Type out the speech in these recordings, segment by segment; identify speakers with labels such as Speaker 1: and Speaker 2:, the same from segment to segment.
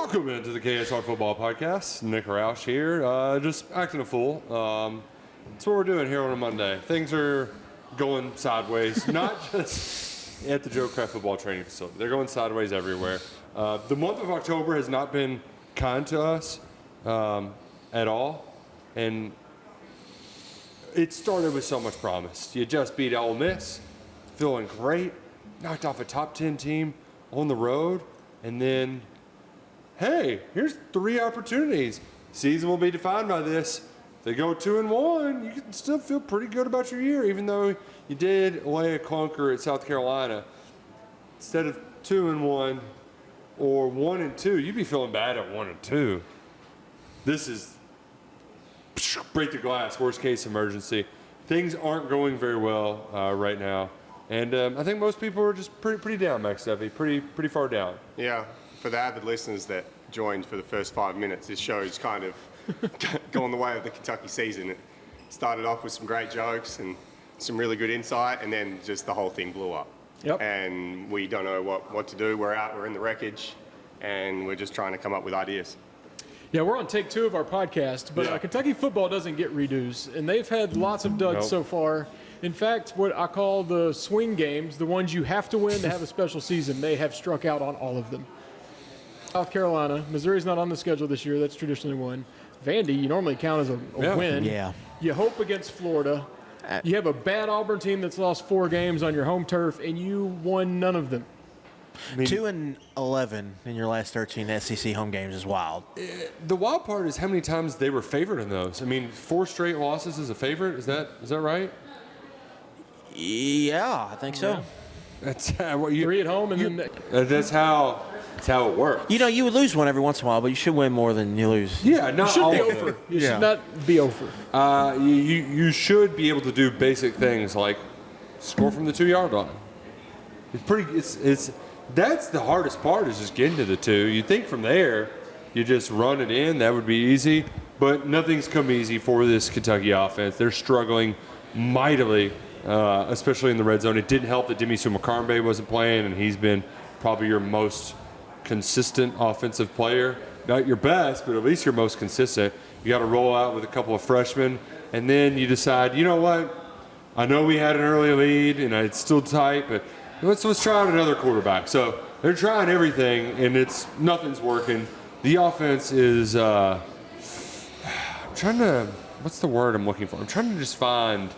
Speaker 1: Welcome into the KSR Football Podcast. Nick Roush here, just acting a fool. That's what we're doing here on a Monday. Things are going sideways, not just at the Joe Kraft Football Training Facility. They're going sideways everywhere. The month of October has not been kind to us at all, and it started with so much promise. You just beat Ole Miss, feeling great, knocked off a top 10 team on the road, and then hey, here's 3 opportunities. Season will be defined by this. If they go 2-1, you can still feel pretty good about your year, even though you did lay a clunker at South Carolina. Instead of 2-1 or 1-2, you'd be feeling bad at 1-2. This is break the glass, worst case emergency. Things aren't going very well right now, and I think most people are just pretty down, Max Steffi, pretty far down.
Speaker 2: Yeah. For the avid listeners that joined for the first 5 minutes, this show's kind of gone the way of the Kentucky season. It started off with some great jokes and some really good insight, and then just the whole thing blew up.
Speaker 3: Yep.
Speaker 2: And we don't know what to do. We're in the wreckage, and we're just trying to come up with ideas.
Speaker 3: Yeah, we're on take 2 of our podcast, but Kentucky football doesn't get redos, and they've had lots of duds so far. In fact, what I call the swing games, the ones you have to win to have a special season, they have struck out on all of them. South Carolina, Missouri's not on the schedule this year. That's traditionally one. Vandy, you normally count as a win.
Speaker 4: Yeah.
Speaker 3: You hope against Florida. You have a bad Auburn team that's lost 4 games on your home turf, and you won none of them.
Speaker 4: I mean, 2-11 in your last 13 SEC home games is wild.
Speaker 1: The wild part is how many times they were favored in those. I mean, 4 straight losses as a favorite. Is that right?
Speaker 4: Yeah, I think so.
Speaker 1: That's what you
Speaker 3: 3 at home, and then
Speaker 1: that's how it works.
Speaker 4: You know, you would lose one every once in a while, but you should win more than you lose.
Speaker 1: Yeah, not
Speaker 3: you should
Speaker 1: all
Speaker 3: be
Speaker 1: of
Speaker 3: over.
Speaker 1: it.
Speaker 3: You should not be over.
Speaker 1: You should be able to do basic things like score from the 2-yard line. It's that's the hardest part, is just getting to the 2. You think from there you just run it in, that would be easy, but nothing's come easy for this Kentucky offense. They're struggling mightily, especially in the red zone. It didn't help that Demi Sumakarmbe wasn't playing, and he's been probably your most consistent offensive player. Not your best, but at least your most consistent. You got to roll out with a couple of freshmen, and then you decide, you know what? I know we had an early lead, and it's still tight, but let's try out another quarterback. So they're trying everything, and nothing's working. The offense is what's the word I'm looking for? I'm trying to just find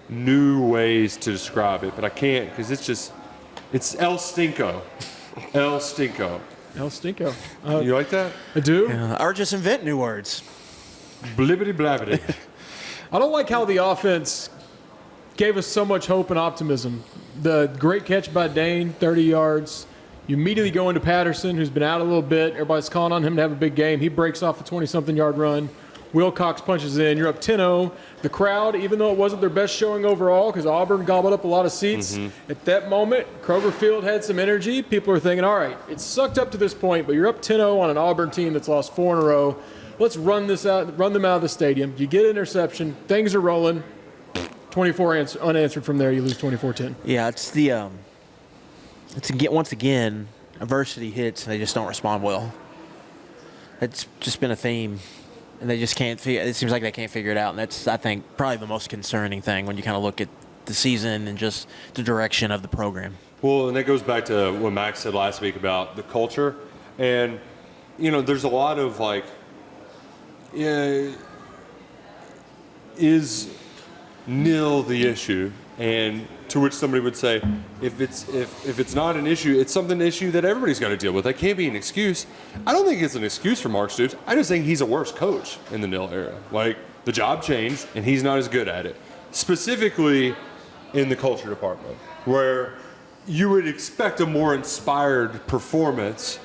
Speaker 1: new ways to describe it, but I can't, because it's El Stinko. El Stinko.
Speaker 3: El Stinko.
Speaker 1: You like that?
Speaker 3: I do.
Speaker 4: Or just invent new words.
Speaker 1: Blibbity blabbity.
Speaker 3: I don't like how the offense gave us so much hope and optimism. The great catch by Dane, 30 yards. You immediately go into Patterson, who's been out a little bit. Everybody's calling on him to have a big game. He breaks off a 20-something yard run. Wilcox punches in. You're up 10-0. The crowd, even though it wasn't their best showing overall, because Auburn gobbled up a lot of seats, at that moment, Kroger Field had some energy. People are thinking, all right, it's sucked up to this point, but you're up 10-0 on an Auburn team that's lost 4 in a row. Let's run them out of the stadium. You get an interception. Things are rolling. 24 unanswered from there. You lose 24-10.
Speaker 4: Yeah, once again, adversity hits and they just don't respond well. It's just been a theme. And they just can't it seems like they can't figure it out. And that's, I think, probably the most concerning thing when you kind of look at the season and just the direction of the program.
Speaker 1: Well, and that goes back to what Max said last week about the culture. And, you know, there's a lot of is NIL the issue? And to which somebody would say, if it's not an issue, it's an issue that everybody's got to deal with. That can't be an excuse. I don't think it's an excuse for Mark Stoops. I just think he's a worse coach in the NIL era. Like, the job changed, and he's not as good at it. Specifically in the culture department, where you would expect a more inspired performance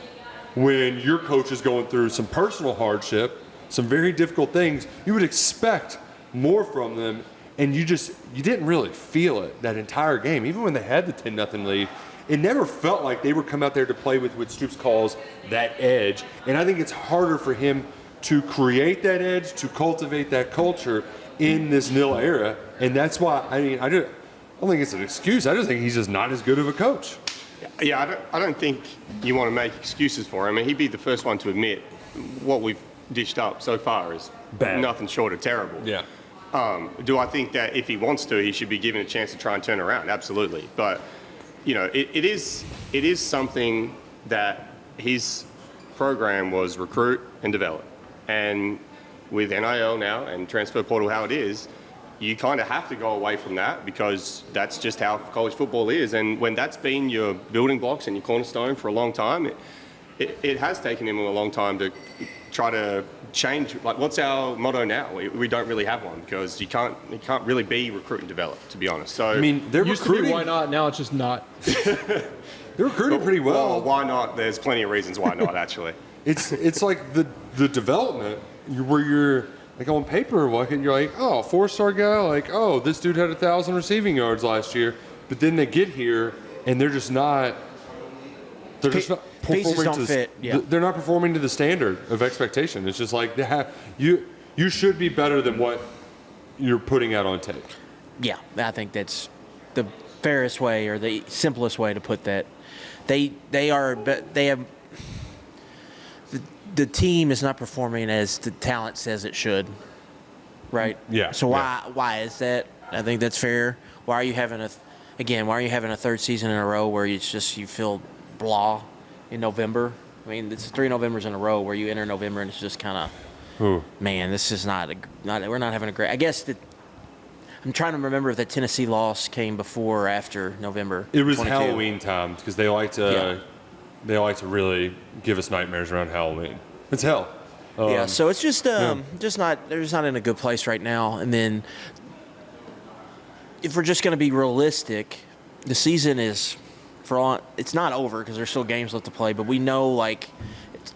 Speaker 1: when your coach is going through some personal hardship, some very difficult things. You would expect more from them. And you didn't really feel it that entire game. Even when they had the 10-0 lead, it never felt like they were come out there to play with what Stoops calls that edge. And I think it's harder for him to create that edge, to cultivate that culture in this NIL era. And that's why, I don't think it's an excuse. I just think he's just not as good of a coach.
Speaker 2: Yeah, I don't think you want to make excuses for him, and he'd be the first one to admit what we've dished up so far is
Speaker 1: Bad.
Speaker 2: nothing short of terrible.
Speaker 1: Yeah.
Speaker 2: Do I think that if he wants to, he should be given a chance to try and turn around? Absolutely. But, it is something that his program was recruit and develop. And with NIL now and transfer portal how it is, you kind of have to go away from that because that's just how college football is. And when that's been your building blocks and your cornerstone for a long time, it has taken him a long time to try to change. Like, what's our motto now? We don't really have one because you can't really be recruit and develop, to be honest. So
Speaker 1: I mean, they're
Speaker 3: Used to
Speaker 1: recruiting.
Speaker 3: be why not? Now it's just not.
Speaker 1: They're recruiting pretty well.
Speaker 2: why not? There's plenty of reasons why not, actually.
Speaker 1: It's like the development where you're like on paper looking, you're like, oh, 4-star guy, like, oh, this dude had 1,000 receiving yards last year, but then they get here and they're just not. They're just not
Speaker 4: Pieces
Speaker 1: performing
Speaker 4: don't
Speaker 1: to
Speaker 4: fit, yeah.
Speaker 1: They're not performing to the standard of expectation. It's just like you should be better than what you're putting out on tape.
Speaker 4: Yeah, I think that's the fairest way or the simplest way to put that. They have the team is not performing as the talent says it should, right?
Speaker 1: Yeah,
Speaker 4: So
Speaker 1: yeah.
Speaker 4: why is that? I think that's fair. Why are you having a third season in a row where you feel blah in November? I mean, it's 3 Novembers in a row where you enter November and it's just kind of, man, this is not we're not having a great. I guess I'm trying to remember if the Tennessee loss came before or after November.
Speaker 1: It was
Speaker 4: 22.
Speaker 1: Halloween time because they like to really give us nightmares around Halloween. It's hell.
Speaker 4: Yeah, so it's just they're just not in a good place right now. And then if we're just going to be realistic, the season is it's not over because there's still games left to play, but we know like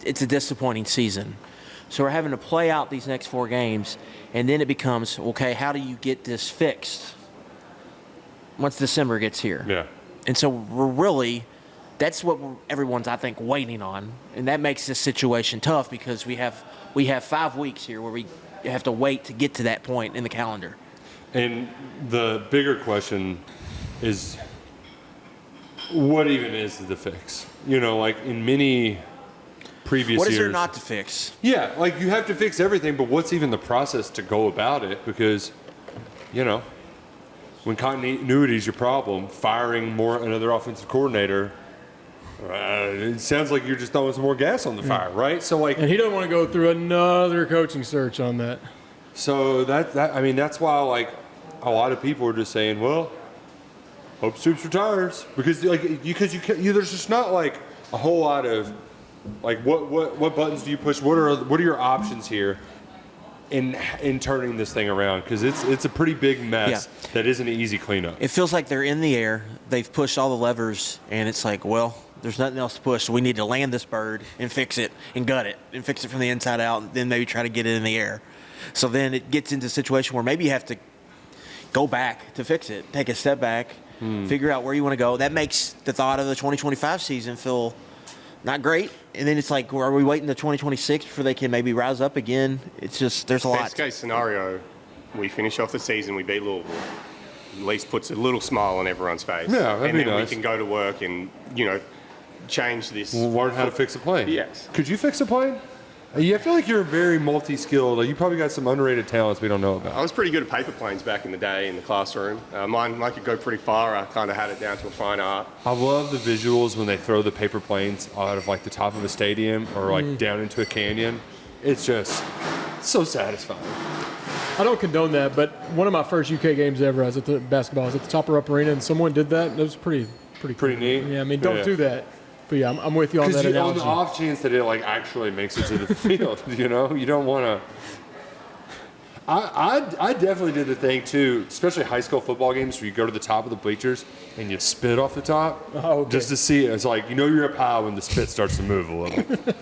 Speaker 4: it's a disappointing season. So we're having to play out these next 4 games, and then it becomes, okay, how do you get this fixed once December gets here?
Speaker 1: Yeah.
Speaker 4: And so that's what everyone's, I think, waiting on. And that makes this situation tough because we have 5 weeks here where we have to wait to get to that point in the calendar.
Speaker 1: And the bigger question is, what even is the fix? Like in many previous
Speaker 4: What is
Speaker 1: years.
Speaker 4: there not to fix?
Speaker 1: Yeah, like you have to fix everything, but what's even the process to go about it? Because, when continuity is your problem, firing another offensive coordinator, it sounds like you're just throwing some more gas on the fire, right? So
Speaker 3: And he doesn't want to go through another coaching search on that.
Speaker 1: So that's why like a lot of people are just saying, well, hope Stoops retires because there's just not like a whole lot of like what buttons do you push? What are your options here in turning this thing around? Because it's a pretty big mess that isn't an easy cleanup.
Speaker 4: It feels like they're in the air. They've pushed all the levers, and it's like, well, there's nothing else to push. So we need to land this bird and fix it and gut it and fix it from the inside out, and then maybe try to get it in the air. So then it gets into a situation where maybe you have to go back to fix it, take a step back, figure out where you want to go. That makes the thought of the 2025 season feel not great. And then it's like, are we waiting to 2026 before they can maybe rise up again? It's just, there's a lot.
Speaker 2: Best case scenario, we finish off the season, we beat Louisville. At least puts a little smile on everyone's face.
Speaker 1: Yeah, that'd
Speaker 2: and
Speaker 1: be
Speaker 2: then
Speaker 1: nice.
Speaker 2: we can go to work and, change this.
Speaker 1: Learn how to fix a plane.
Speaker 2: Yes.
Speaker 1: Could you fix a plane? Yeah, I feel like you're very multi-skilled. You probably got some underrated talents we don't know about.
Speaker 2: I was pretty good at paper planes back in the day in the classroom. Mine could go pretty far. I kind of had it down to a fine art.
Speaker 1: I love the visuals when they throw the paper planes out of like the top of a stadium or like down into a canyon. It's just so satisfying.
Speaker 3: I don't condone that, but one of my first UK games ever, I was at the basketball. I was at the Topper Up Arena, and someone did that. And it was pretty cool.
Speaker 1: neat.
Speaker 3: Yeah, I mean, don't
Speaker 1: Yeah.
Speaker 3: do that. But yeah, I'm with you on that
Speaker 1: Because on
Speaker 3: analogy.
Speaker 1: the off chance that it like actually makes it to the field, you don't want to. I definitely did the thing too, especially high school football games where you go to the top of the bleachers and you spit off the top, just to see it. It's like you're up high when the spit starts to move a little.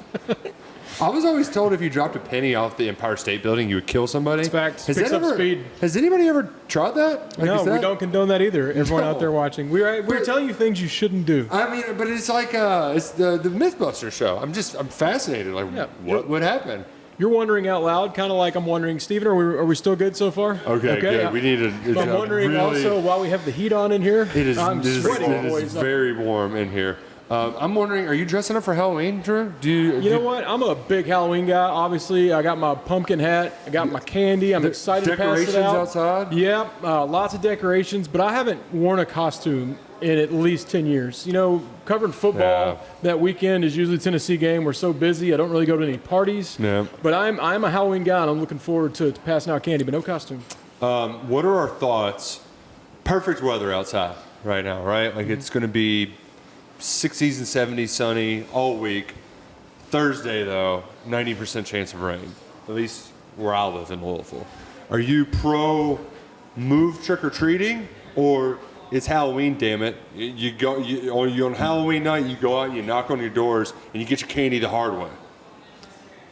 Speaker 1: I was always told if you dropped a penny off the Empire State Building, you would kill somebody.
Speaker 3: It's fact.
Speaker 1: Has
Speaker 3: Picks
Speaker 1: that
Speaker 3: up
Speaker 1: ever,
Speaker 3: speed.
Speaker 1: Has anybody ever tried that? Like,
Speaker 3: No,
Speaker 1: is that-
Speaker 3: we don't condone that either. Everyone out there watching, we're telling you things you shouldn't do.
Speaker 1: I mean, but it's like it's the MythBusters show. I'm fascinated. Like,
Speaker 3: Yeah.
Speaker 1: what would happen?
Speaker 3: You're wondering out loud, kind of like I'm wondering. Steven, are we still good so far?
Speaker 1: Okay, good. We need to.
Speaker 3: I'm wondering
Speaker 1: really,
Speaker 3: also while we have the heat on in here.
Speaker 1: It is.
Speaker 3: I'm
Speaker 1: It is,
Speaker 3: sweating,
Speaker 1: it is
Speaker 3: boys.
Speaker 1: very warm in here. I'm wondering, are you dressing up for Halloween, Drew?
Speaker 3: You know what? I'm a big Halloween guy. Obviously, I got my pumpkin hat. I got my candy. I'm excited to pass it out.
Speaker 1: Decorations outside?
Speaker 3: Yep, lots of decorations. But I haven't worn a costume in at least 10 years. You know, covering football, that weekend is usually a Tennessee game. We're so busy. I don't really go to any parties.
Speaker 1: Yeah.
Speaker 3: But I'm a Halloween guy, and I'm looking forward to passing out candy, but no costume.
Speaker 1: What are our thoughts? Perfect weather outside right now, right? Like it's going to be 60s and 70s sunny all week. Thursday, though, 90% chance of rain, at least where I live in Louisville. Are you pro move trick-or-treating, or it's Halloween, damn it? You on Halloween night, you go out, you knock on your doors, and you get your candy the hard way.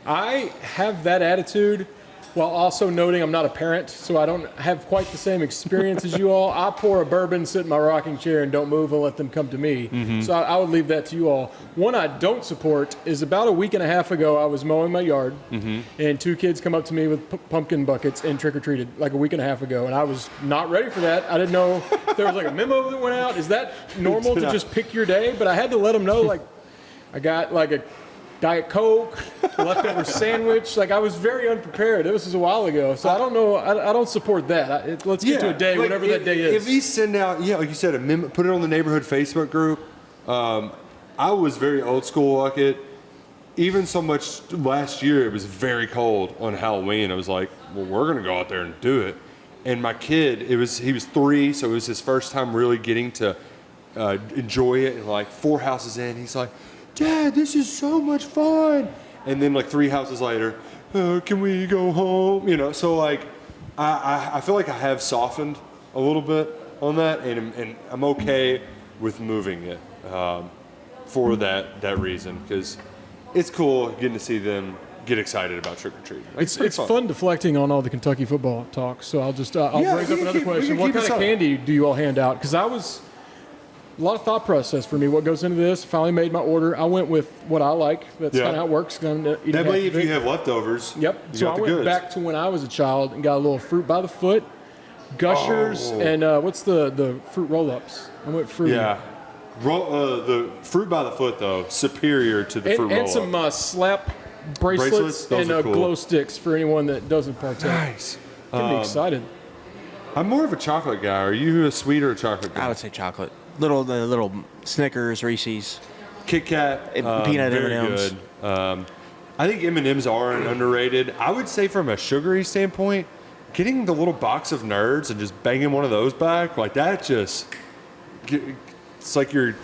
Speaker 3: I have that attitude while also noting I'm not a parent, so I don't have quite the same experience as you all. I pour a bourbon, sit in my rocking chair, and don't move and let them come to me.
Speaker 1: Mm-hmm.
Speaker 3: So I would leave that to you all. One I don't support is about a week and a half ago, I was mowing my yard, and 2 kids come up to me with pumpkin buckets and trick-or-treated like a week and a half ago, and I was not ready for that. I didn't know if there was like a memo that went out. Is that normal to just pick your day? But I had to let them know, like, I got like a Diet Coke, leftover sandwich. Like, I was very unprepared. This was a while ago, so I don't know. I don't support that. Let's get to a day, whatever that day is.
Speaker 1: If we send out, like you said, a memo, put it on the neighborhood Facebook group. I was very old school like it. Even so much last year, it was very cold on Halloween. I was like, well, we're going to go out there and do it. And my kid, he was 3, so it was his first time really getting to enjoy it. And like 4 houses in, he's like, Dad, this is so much fun. And then like 3 houses later, can we go home? You know, so like I feel like I have softened a little bit on that, and I'm okay with moving it for that reason, because it's cool getting to see them get excited about trick-or-treating.
Speaker 3: It's fun deflecting on all the Kentucky football talk, so I'll bring up another question. What kind of candy do you all hand out? Because a lot of thought process for me. What goes into this? Finally made my order. I went with what I like. That's kind of how it works.
Speaker 1: That way, if you have leftovers,
Speaker 3: yep. So I went back to when I was a child and got a little fruit by the foot, Gushers, and what's the fruit roll-ups? I went fruit.
Speaker 1: Yeah. The fruit by the foot, though, superior to the fruit roll-up.
Speaker 3: And some slap bracelets and
Speaker 1: cool.
Speaker 3: glow sticks for anyone that doesn't partake.
Speaker 1: Nice.
Speaker 3: Get me excited.
Speaker 1: I'm more of a chocolate guy. Are you a sweet or a chocolate guy?
Speaker 4: I would say chocolate. The little Snickers, Reese's,
Speaker 1: Kit Kat,
Speaker 4: peanut
Speaker 1: very
Speaker 4: M&Ms.
Speaker 1: good. I think M&Ms are underrated. I would say from a sugary standpoint, getting the little box of Nerds and just banging one of those back, like that just, it's like you're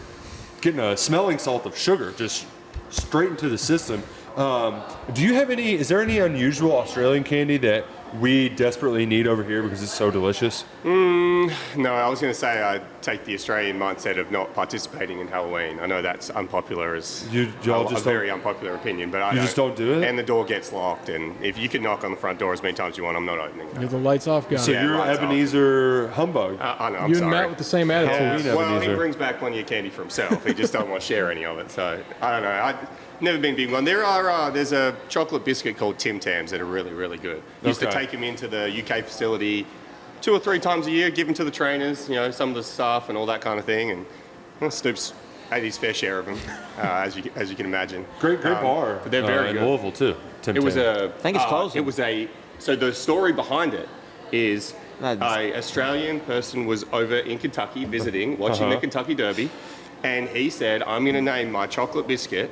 Speaker 1: getting a smelling salt of sugar just straight into the system. Do you have is there any unusual Australian candy that we desperately need over here because it's so delicious?
Speaker 2: No, I was going to say I take the Australian mindset of not participating in Halloween. I know that's unpopular as a very unpopular opinion, but I
Speaker 1: just don't do it?
Speaker 2: And the door gets locked, and if you can knock on the front door as many times as you want, I'm not opening it.
Speaker 3: You're the lights off guy.
Speaker 1: So you're Ebenezer humbug.
Speaker 2: I know, I'm
Speaker 3: you
Speaker 2: sorry.
Speaker 3: and Matt with the same attitude.
Speaker 2: Well, he brings back plenty of candy for himself. He just don't want to share any of it. So I don't know. I've never been a big one. There's a chocolate biscuit called Tim Tams that are really, really good. Used to take them into the UK facility 2 or 3 times a year, give them to the trainers, some of the staff and all that kind of thing. And Stoops ate his fair share of them, as you can imagine.
Speaker 1: Great bar.
Speaker 2: But they're very good.
Speaker 1: In Louisville too.
Speaker 2: It was
Speaker 4: I think it's closing.
Speaker 2: So the story behind it is an Australian person was over in Kentucky visiting, watching the Kentucky Derby, and he said, I'm going to name my chocolate biscuit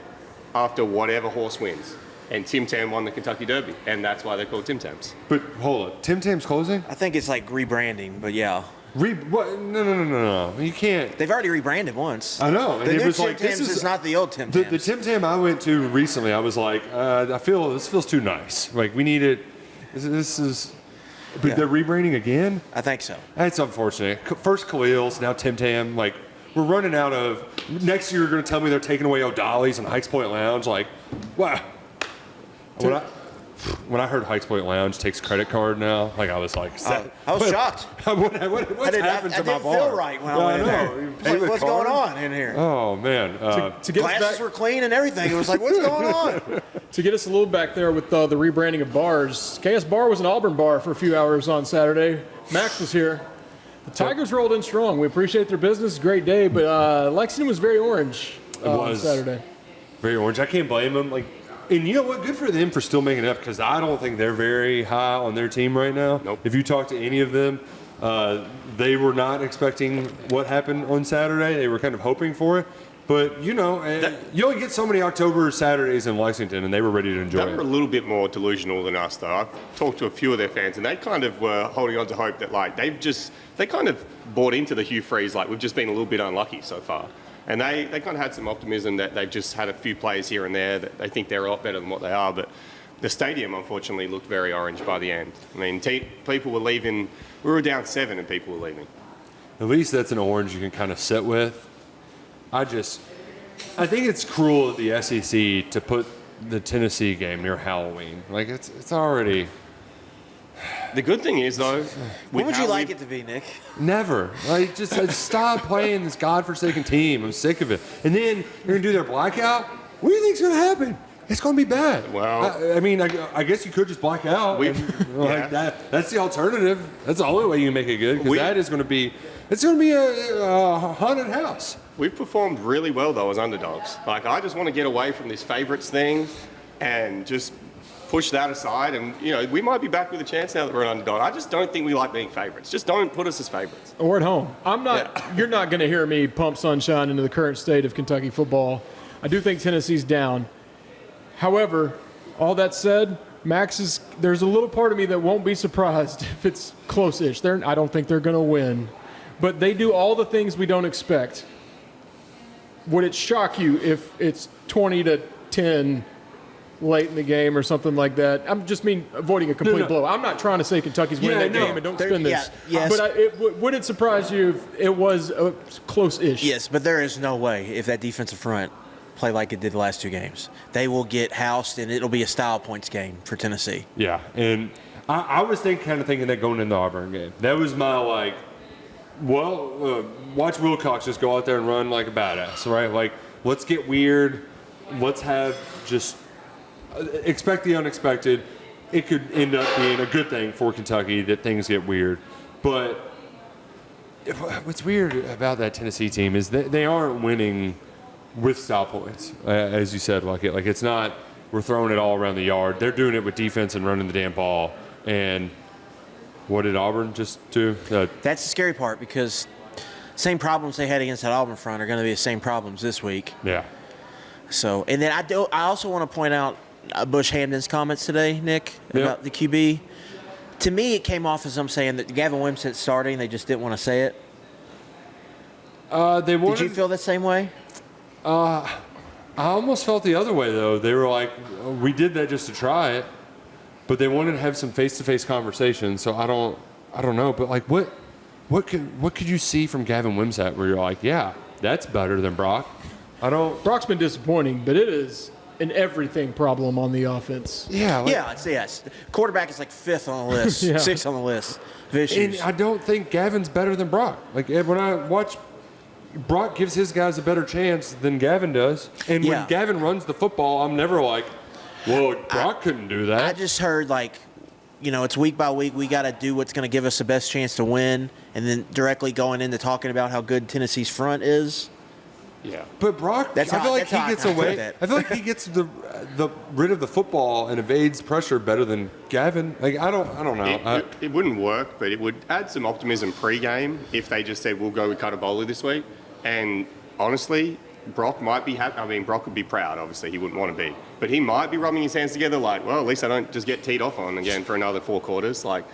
Speaker 2: after whatever horse wins. And Tim Tam won the Kentucky Derby, and that's why they're called Tim Tams.
Speaker 1: But hold on, Tim Tam's closing?
Speaker 4: I think it's like rebranding, but yeah.
Speaker 1: What? No. You can't.
Speaker 4: They've already rebranded once.
Speaker 1: I know.
Speaker 4: The new Tim Tams is not the old Tim Tams.
Speaker 1: The Tim Tam I went to recently, I was like, this feels too nice. Like, we need it. This is. But they're rebranding again?
Speaker 4: I think so.
Speaker 1: That's unfortunate. First Khalil's, now Tim Tam. Like, we're running out of. Next year, you're going to tell me they're taking away O'Dolly's and Hikes Point Lounge. Like, wow. When I heard Hikes Point Lounge takes credit card now, like I was like,
Speaker 4: I was shocked.
Speaker 1: What's happened to my bar?
Speaker 4: I didn't feel right when I went in there. Like, what's going on in here?
Speaker 1: Oh man,
Speaker 3: to get
Speaker 4: glasses were clean and everything. It was like, what's going on?
Speaker 3: To get us a little back there with the rebranding of bars, KS Bar was an Auburn bar for a few hours on Saturday. Max was here. The Tigers rolled in strong. We appreciate their business. Great day, but Lexington was very orange. on Saturday.
Speaker 1: Very orange. I can't blame them. Like, and you know what? Good for them for still making it up because I don't think they're very high on their team right now.
Speaker 2: Nope.
Speaker 1: If you talk to any of them, they were not expecting what happened on Saturday. They were kind of hoping for it. But, you know, you only get so many October Saturdays in Lexington, and they were ready to enjoy
Speaker 2: They
Speaker 1: it.
Speaker 2: were a little bit more delusional than us, though. I've talked to a few of their fans, and they kind of were holding on to hope that, like, they kind of bought into the Hugh Freeze, like, we've just been a little bit unlucky so far. And they kind of had some optimism that they've just had a few players here and there that they think they're a lot better than what they are. But the stadium, unfortunately, looked very orange by the end. I mean, people were leaving. We were down 7 and people were leaving.
Speaker 1: At least that's an orange you can kind of sit with. I think it's cruel of the SEC to put the Tennessee game near Halloween. Like, it's already...
Speaker 2: The good thing is, though...
Speaker 4: When would you like it to be, Nick?
Speaker 1: Never. Like, just stop playing this godforsaken team. I'm sick of it. And then you're going to do their blackout? What do you think's going to happen? It's going to be bad.
Speaker 2: Well...
Speaker 1: I mean, I guess you could just black out. That's the alternative. That's the only way you can make it good, because that is going to be... It's going to be a haunted house.
Speaker 2: We've performed really well, though, as underdogs. Like, I just want to get away from this favourites thing and just push that aside. And, you know, we might be back with a chance now that we're an underdog. I just don't think we like being favourites. Just don't put us as favourites.
Speaker 3: Or at home. You're not going to hear me pump sunshine into the current state of Kentucky football. I do think Tennessee's down. However, all that said, there's a little part of me that won't be surprised if it's close-ish. I don't think they're going to win. But they do all the things we don't expect. Would it shock you if it's 20-10 late in the game or something like that? I'm just avoiding a complete blow. I'm not trying to say Kentucky's winning that game and don't spin this.
Speaker 4: Yes.
Speaker 3: But would it surprise you if it was close-ish?
Speaker 4: Yes, but there is no way if that defensive front play like it did the last 2 games. They will get housed, and it'll be a style points game for Tennessee.
Speaker 1: Yeah, and I was thinking that going into the Auburn game. That was my, watch Wilcox just go out there and run like a badass, right? Like, let's get weird. Let's have just expect the unexpected. It could end up being a good thing for Kentucky that things get weird. But what's weird about that Tennessee team is that they aren't winning with style points, as you said, like it's not we're throwing it all around the yard. They're doing it with defense and running the damn ball. And what did Auburn just do?
Speaker 4: That's the scary part, because same problems they had against that Auburn front are going to be the same problems this week.
Speaker 1: Yeah.
Speaker 4: So, and then I also want to point out Bush Hamden's comments today, Nick, about the QB. To me, it came off as I'm saying that Gavin Wimsatt's starting. They just didn't want to say it. Did you feel the same way?
Speaker 1: I almost felt the other way, though. They were like, we did that just to try it, but they wanted to have some face-to-face conversation. So I don't know. But like, what could you see from Gavin Wimsatt where you're like, yeah, that's better than Brock?
Speaker 3: Brock's been disappointing, but it is an everything problem on the offense.
Speaker 1: Yeah.
Speaker 4: Yes. Quarterback is like 5th on the list, 6th on the list.
Speaker 1: And I don't think Gavin's better than Brock. Like, when I watch, Brock gives his guys a better chance than Gavin does. And when Gavin runs the football, I'm never like, well, Brock couldn't do that.
Speaker 4: I just heard, it's week by week. We got to do what's going to give us the best chance to win. And then directly going into talking about how good Tennessee's front is.
Speaker 2: Yeah.
Speaker 1: But Brock, I feel like he gets away. I feel like he gets the rid of the football and evades pressure better than Gavin. Like, I don't know.
Speaker 2: It wouldn't work, but it would add some optimism pre-game if they just said, we'll go with Cutter this week. And honestly, Brock might be happy. I mean, Brock would be proud, obviously. He wouldn't want to be. But he might be rubbing his hands together like, well, at least I don't just get teed off on again for another 4 quarters. Like,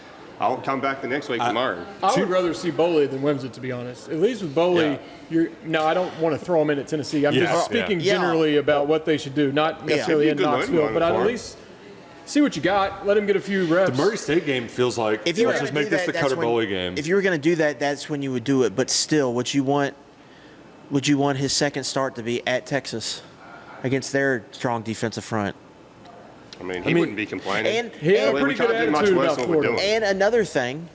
Speaker 2: I'll come back the next week tomorrow.
Speaker 3: I would rather see Boley than Wimsatt, to be honest. At least with Boley, I don't want to throw him in at Tennessee. I'm just speaking generally about what they should do, not necessarily in Knoxville. But I'd at least see what you got. Let him get a few reps.
Speaker 1: The Murray State game feels like, let's just make this the Cutter Boley game.
Speaker 4: If you were going to do that, that's when you would do it. But still, would you want his second start to be at Texas against their strong defensive front?
Speaker 2: I mean, he wouldn't be complaining.
Speaker 3: And he had a pretty good attitude about Florida.
Speaker 4: And another thing,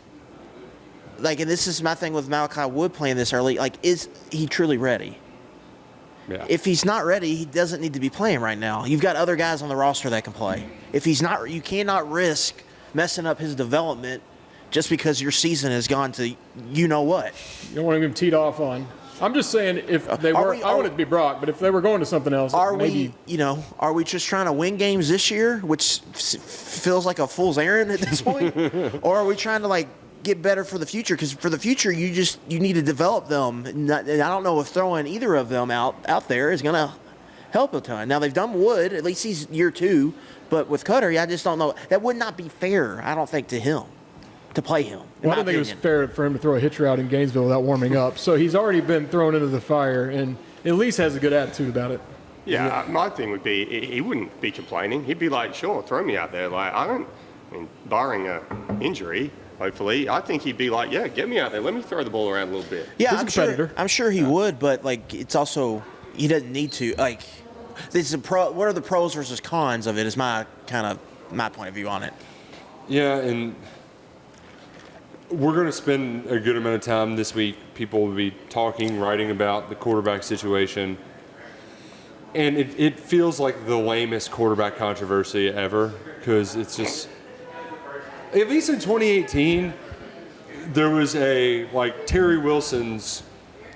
Speaker 4: and this is my thing with Malachi Wood playing this early, is he truly ready?
Speaker 1: Yeah.
Speaker 4: If he's not ready, he doesn't need to be playing right now. You've got other guys on the roster that can play. If he's not, you cannot risk messing up his development just because your season has gone to you know what.
Speaker 3: You don't want him teed off on. I'm just saying if they were, I want it to be Brock, but if they were going to something else, maybe.
Speaker 4: Are we just trying to win games this year, which feels like a fool's errand at this point? Or are we trying to, get better for the future? Because for the future, you need to develop them. And I don't know if throwing either of them out there is going to help a ton. Now, they've done Wood. At least he's year 2. But with Cutter, I just don't know. That would not be fair, I don't think, to him, to play him.
Speaker 3: Well, I don't think it was fair for him to throw a hitch route in Gainesville without warming up. So he's already been thrown into the fire and at least has a good attitude about it.
Speaker 2: Yeah, my thing would be he wouldn't be complaining. He'd be like, sure, throw me out there. Barring an injury, hopefully, I think he'd be like, yeah, get me out there. Let me throw the ball around a little bit.
Speaker 4: Yeah,
Speaker 3: He's
Speaker 4: I'm sure he would, but it's also he doesn't need to. This is what are the pros versus cons of it? Is my point of view on it.
Speaker 1: Yeah, and we're going to spend a good amount of time this week. People will be talking, writing about the quarterback situation. And it feels like the lamest quarterback controversy ever, because it's just, at least in 2018, there was Terry Wilson's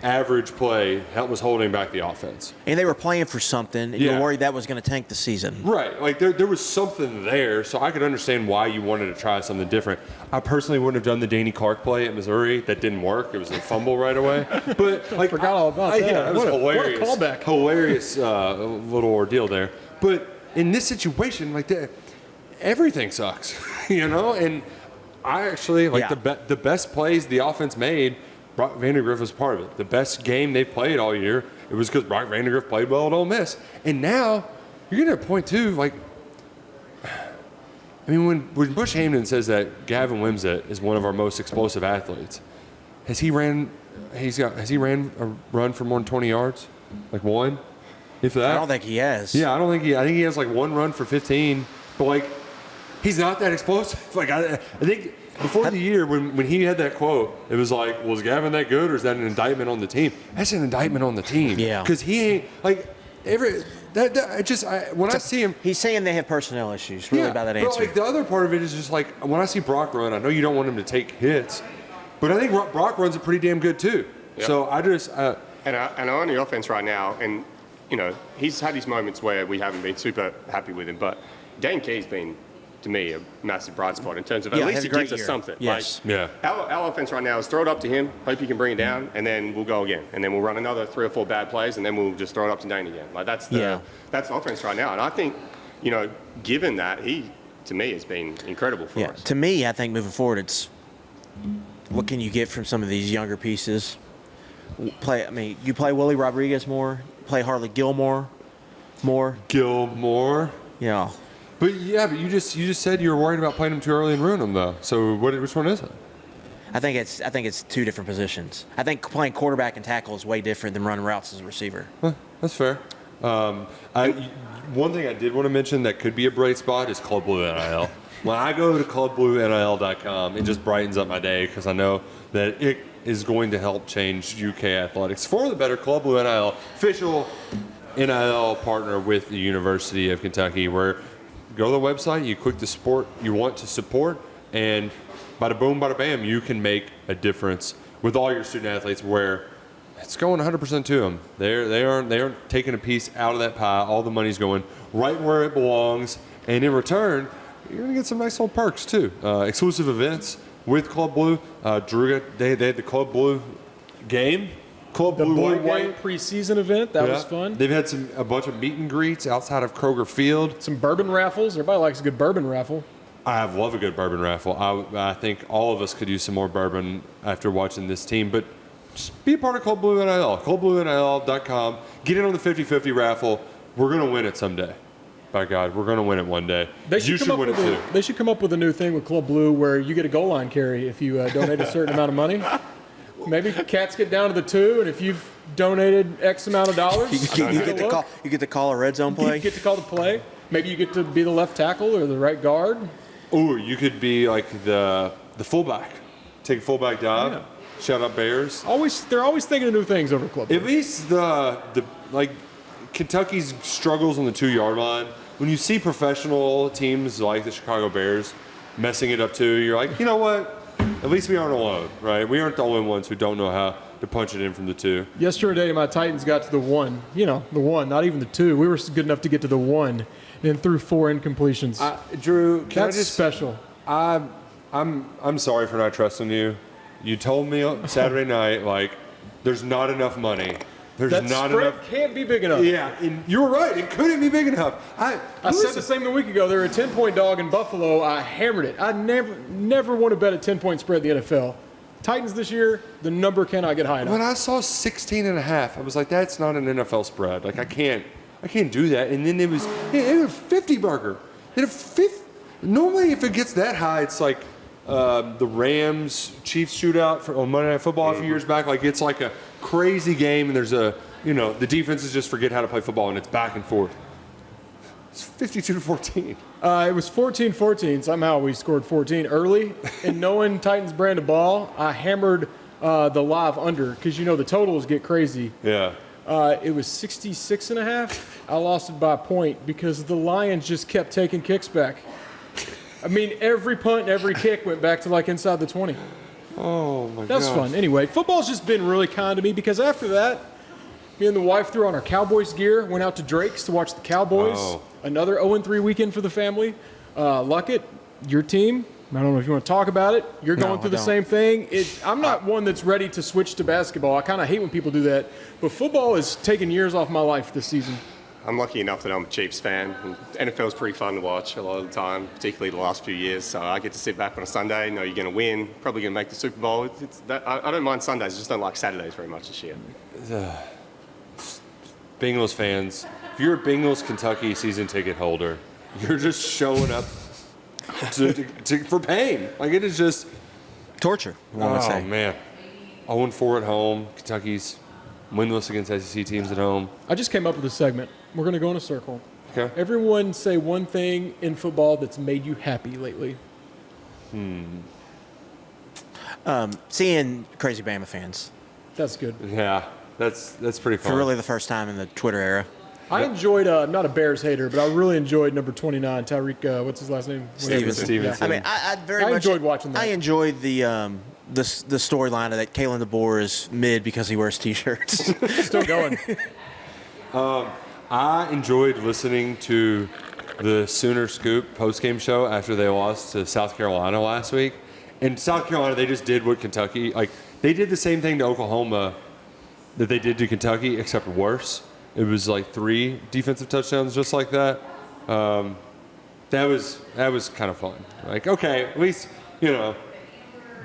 Speaker 1: average play that was holding back the offense.
Speaker 4: And they were playing for something, and you were worried that was going to tank the season.
Speaker 1: Right. There was something there, so I could understand why you wanted to try something different. I personally wouldn't have done the Danny Clark play at Missouri. That didn't work. It was a fumble right away. But
Speaker 3: I forgot all about that.
Speaker 1: Yeah, it was hilarious.
Speaker 3: What a callback.
Speaker 1: Hilarious little ordeal there. But in this situation, everything sucks, And I actually the best plays the offense made. Brock Vandagriff was part of it. The best game they've played all year, it was because Brock Vandagriff played well at Ole Miss. And now, you're getting to a point, too, when Bush Hamden says that Gavin Wimsatt is one of our most explosive athletes, has he ran a run for more than 20 yards? One? If that?
Speaker 4: I don't think he has.
Speaker 1: Yeah, I think he has one run for 15. But he's not that explosive. I think before the year, when he had that quote, it was was Gavin that good, or is that an indictment on the team? That's an indictment on the team.
Speaker 4: Yeah.
Speaker 1: Because he ain't when I see him,
Speaker 4: he's saying they have personnel issues. Really about that answer.
Speaker 1: But the other part of it is just when I see Brock run, I know you don't want him to take hits, but I think Brock runs it pretty damn good too. Yep. So I just
Speaker 2: and on the offense right now, and he's had his moments where we haven't been super happy with him, but Dane Key's been, to me, a massive bright spot in terms of at least he gives us something.
Speaker 4: Yes.
Speaker 2: Our offense right now is throw it up to him, hope he can bring it down, and then we'll go again. And then we'll run another 3 or 4 bad plays, and then we'll just throw it up to Dane again. That's the offense right now. And I think, given that, he, to me, has been incredible for us.
Speaker 4: To me, I think moving forward, it's what can you get from some of these younger pieces? You play Willie Rodriguez more, play Harley Gilmore more. Yeah.
Speaker 1: But you just said you were worried about playing him too early and ruin him though. So which one is it?
Speaker 4: I think it's 2 different positions. I think playing quarterback and tackle is way different than running routes as a receiver.
Speaker 1: That's fair. One thing I did want to mention that could be a bright spot is Club Blue NIL. When I go to clubbluenil.com, it just brightens up my day because I know that it is going to help change UK athletics for the better. Club Blue NIL, official NIL partner with the University of Kentucky, where go to the website, you click the sport you want to support, and bada boom, bada bam, you can make a difference with all your student athletes where it's going 100% to them. They aren't taking a piece out of that pie. All the money's going right where it belongs, and in return, you're going to get some nice little perks too. Exclusive events with Club Blue. They had the Club Blue game.
Speaker 3: The Blue White preseason event. That was fun.
Speaker 1: They've had a bunch of meet and greets outside of Kroger Field.
Speaker 3: Some bourbon raffles. Everybody likes a good bourbon raffle.
Speaker 1: I love a good bourbon raffle. I think all of us could use some more bourbon after watching this team. But just be a part of Club Blue NIL. clubbluenil.com. Get in on the 50-50 raffle. We're going to win it someday. By God, we're going to win it one day. You should win it too.
Speaker 3: They should come up with a new thing with Club Blue where you get a goal line carry if you donate a certain amount of money. Maybe cats get down to the 2, and if you've donated X amount of dollars,
Speaker 4: you get to call a red zone play.
Speaker 3: You get to call the play. Maybe you get to be the left tackle or the right guard.
Speaker 1: Ooh, you could be the fullback. Take a fullback dive. Yeah. Shout out Bears.
Speaker 3: They're always thinking of new things over Club Blue.
Speaker 1: At least Kentucky's struggles on the 2-yard line. When you see professional teams like the Chicago Bears messing it up too, you're like, you know what? At least we aren't alone, right? We aren't the only ones who don't know to punch it in from the 2.
Speaker 3: Yesterday, my Titans got to the 1. The 1, not even the 2. We were good enough to get to the 1, and then threw 4 incompletions.
Speaker 1: Drew,
Speaker 3: That's special.
Speaker 1: I'm sorry for not trusting you. You told me on Saturday night, like, there's not enough money. There's
Speaker 3: That
Speaker 1: not
Speaker 3: spread
Speaker 1: enough.
Speaker 3: can't be big enough.
Speaker 1: Yeah, and you were right. It couldn't be big enough.
Speaker 3: I said the same a week ago. They were a 10-point dog in Buffalo. I hammered it. I never want to bet a 10-point spread in the NFL. Titans this year, the number cannot get high enough.
Speaker 1: When I saw 16.5, I was like, that's not an NFL spread. Like, I can't do that. And then it was a 50 burger. Normally, if it gets that high, it's like the Rams Chiefs shootout on Monday Night Football a few years back. Like, it's like a crazy game, and there's the defenses just forget how to play football, and it's back and forth. It's 52-14.
Speaker 3: It was 14-14. Somehow we scored 14 early. And knowing Titans brand of ball, I hammered the live under because, the totals get crazy.
Speaker 1: Yeah.
Speaker 3: It was 66.5. I lost it by a point because the Lions just kept taking kicks back. I mean, every punt and every kick went back to like inside the 20.
Speaker 1: Oh, my God.
Speaker 3: That's fun. Anyway, football's just been really kind to me because after that, me and the wife threw on our Cowboys gear, went out to Drake's to watch the Cowboys.
Speaker 1: Oh.
Speaker 3: Another 0-3 weekend for the family. Luckett, your team, I don't know if you want to talk about it. You're going through the same thing. I'm not one that's ready to switch to basketball. I kind of hate when people do that. But football is taking years off my life this season.
Speaker 2: I'm lucky enough that I'm a Chiefs fan. And NFL's pretty fun to watch a lot of the time, particularly the last few years. So I get to sit back on a Sunday, know you're going to win, probably going to make the Super Bowl. I don't mind Sundays, I just don't like Saturdays very much this year.
Speaker 1: Bengals fans, if you're a Bengals Kentucky season ticket holder, you're just showing up for pain. Like, it is just
Speaker 4: Torture, I want to say.
Speaker 1: Oh, man. 0-4 at home. Kentucky's winless against SEC teams at home.
Speaker 3: I just came up with a segment. We're going to go in a circle.
Speaker 1: Okay.
Speaker 3: Everyone say one thing in football that's made you happy lately.
Speaker 4: Seeing crazy Bama fans
Speaker 3: That's good.
Speaker 1: Yeah, that's pretty fun.
Speaker 4: for really the first time in the Twitter era.
Speaker 3: I enjoyed, I'm not a Bears hater, but I really enjoyed number 29, Tyreek, what's his last name?
Speaker 1: Stevenson.
Speaker 3: Yeah.
Speaker 4: I mean, I very
Speaker 3: I
Speaker 4: much
Speaker 3: enjoyed watching that.
Speaker 4: I enjoyed the storyline of that Kalen DeBoer is mid because he wears T-shirts.
Speaker 3: Still going.
Speaker 1: I enjoyed listening to the Sooner Scoop postgame show after they lost to South Carolina last week. In South Carolina, they just did what Kentucky, like, they did the same thing to Oklahoma that they did to Kentucky, except worse. It was like 3 defensive touchdowns just like that. That was kind of fun. Like, okay, at least, they're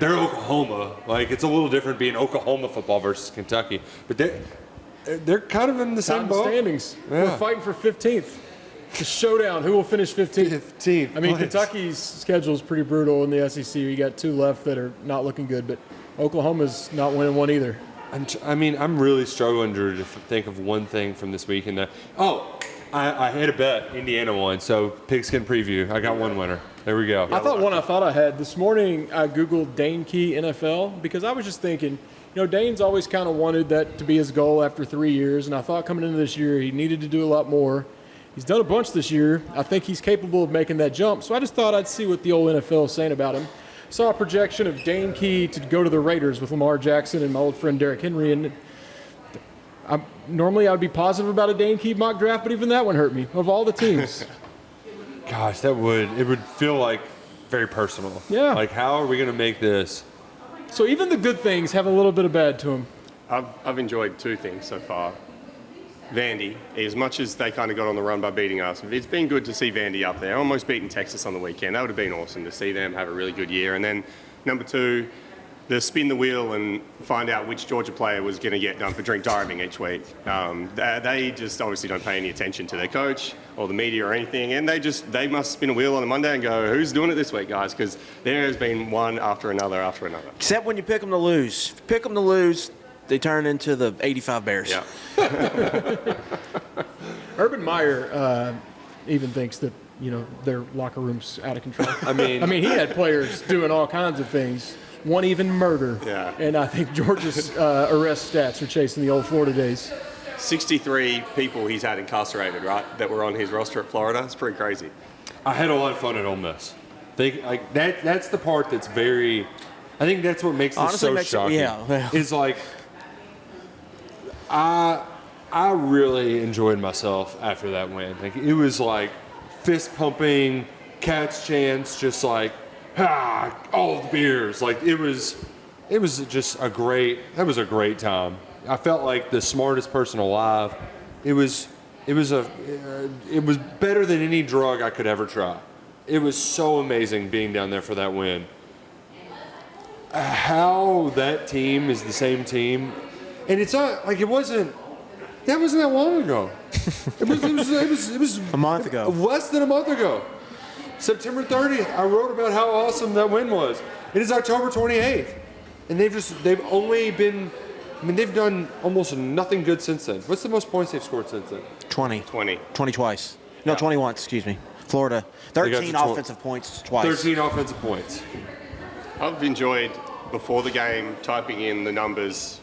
Speaker 1: Oklahoma. Like, it's a little different being Oklahoma football versus Kentucky. But they're kind of in the same boat.
Speaker 3: Standings.
Speaker 1: Yeah.
Speaker 3: We're fighting for 15th. The showdown. Who will finish 15th?
Speaker 1: 15th.
Speaker 3: I mean,
Speaker 1: Please.
Speaker 3: Kentucky's schedule is pretty brutal in the SEC. You got 2 left that are not looking good, but Oklahoma's not winning one either.
Speaker 1: I'm really struggling, Drew, to think of one thing from this weekend. I had a bet. Indiana won, so Pigskin Preview. I got one winner. There we go.
Speaker 3: I thought I had. This morning, I Googled Dane Key NFL because I was just thinking, Dane's always kind of wanted that to be his goal after 3 years, and I thought coming into this year he needed to do a lot more. He's done a bunch this year. I think he's capable of making that jump, so I just thought I'd see what the old NFL is saying about him. Saw a projection of Dane Key to go to the Raiders with Lamar Jackson and my old friend Derrick Henry, and normally I would be positive about a Dane Key mock draft, but even that one hurt me. Of all the teams.
Speaker 1: Gosh, it would feel like very personal.
Speaker 3: Yeah.
Speaker 1: Like, how are we going to make this?
Speaker 3: So even the good things have a little bit of bad to them.
Speaker 2: I've enjoyed 2 things so far. Vandy, as much as they kind of got on the run by beating us, it's been good to see Vandy up there. Almost beating Texas on the weekend. That would have been awesome to see them have a really good year. And then number 2, the spin the wheel and find out which Georgia player was going to get done for drink driving each week. They just obviously don't pay any attention to their coach or the media or anything, and they must spin a wheel on a Monday and go, who's doing it this week, guys? Because there has been one after another after another.
Speaker 4: Except when you pick them to lose. If you pick them to lose, they turn into the 85 Bears.
Speaker 2: Yeah.
Speaker 3: Urban Meyer even thinks that their locker room's out of control. I mean, he had players doing all kinds of things. One even murder.
Speaker 2: Yeah.
Speaker 3: And I think Georgia's arrest stats are chasing the old Florida days.
Speaker 2: 63 people he's had incarcerated, right, that were on his roster at Florida. It's pretty crazy.
Speaker 1: I had a lot of fun at Ole Miss. That's the part that's very. I think that's what makes this
Speaker 4: Honestly,
Speaker 1: so shocking.
Speaker 4: yeah.
Speaker 1: Is like I really enjoyed myself after that win. Like, it was like fist pumping, Cats chants, just like all of the beers. Like, it was just a great time. I felt like the smartest person alive. It was better than any drug I could ever try. It was so amazing being down there for that win. How that team is the same team, and it's not like it wasn't that long ago. It was
Speaker 4: A month ago.
Speaker 1: less than a month ago. September 30th, I wrote about how awesome that win was. It is October 28th, and they've done almost nothing good since then. What's the most points they've scored since then?
Speaker 4: 20 twice. No,
Speaker 2: Yeah.
Speaker 4: 20 once, excuse me. Florida,
Speaker 1: got
Speaker 4: 13
Speaker 1: to
Speaker 4: offensive points twice.
Speaker 1: 13 offensive points.
Speaker 2: I've enjoyed before the game typing in the numbers.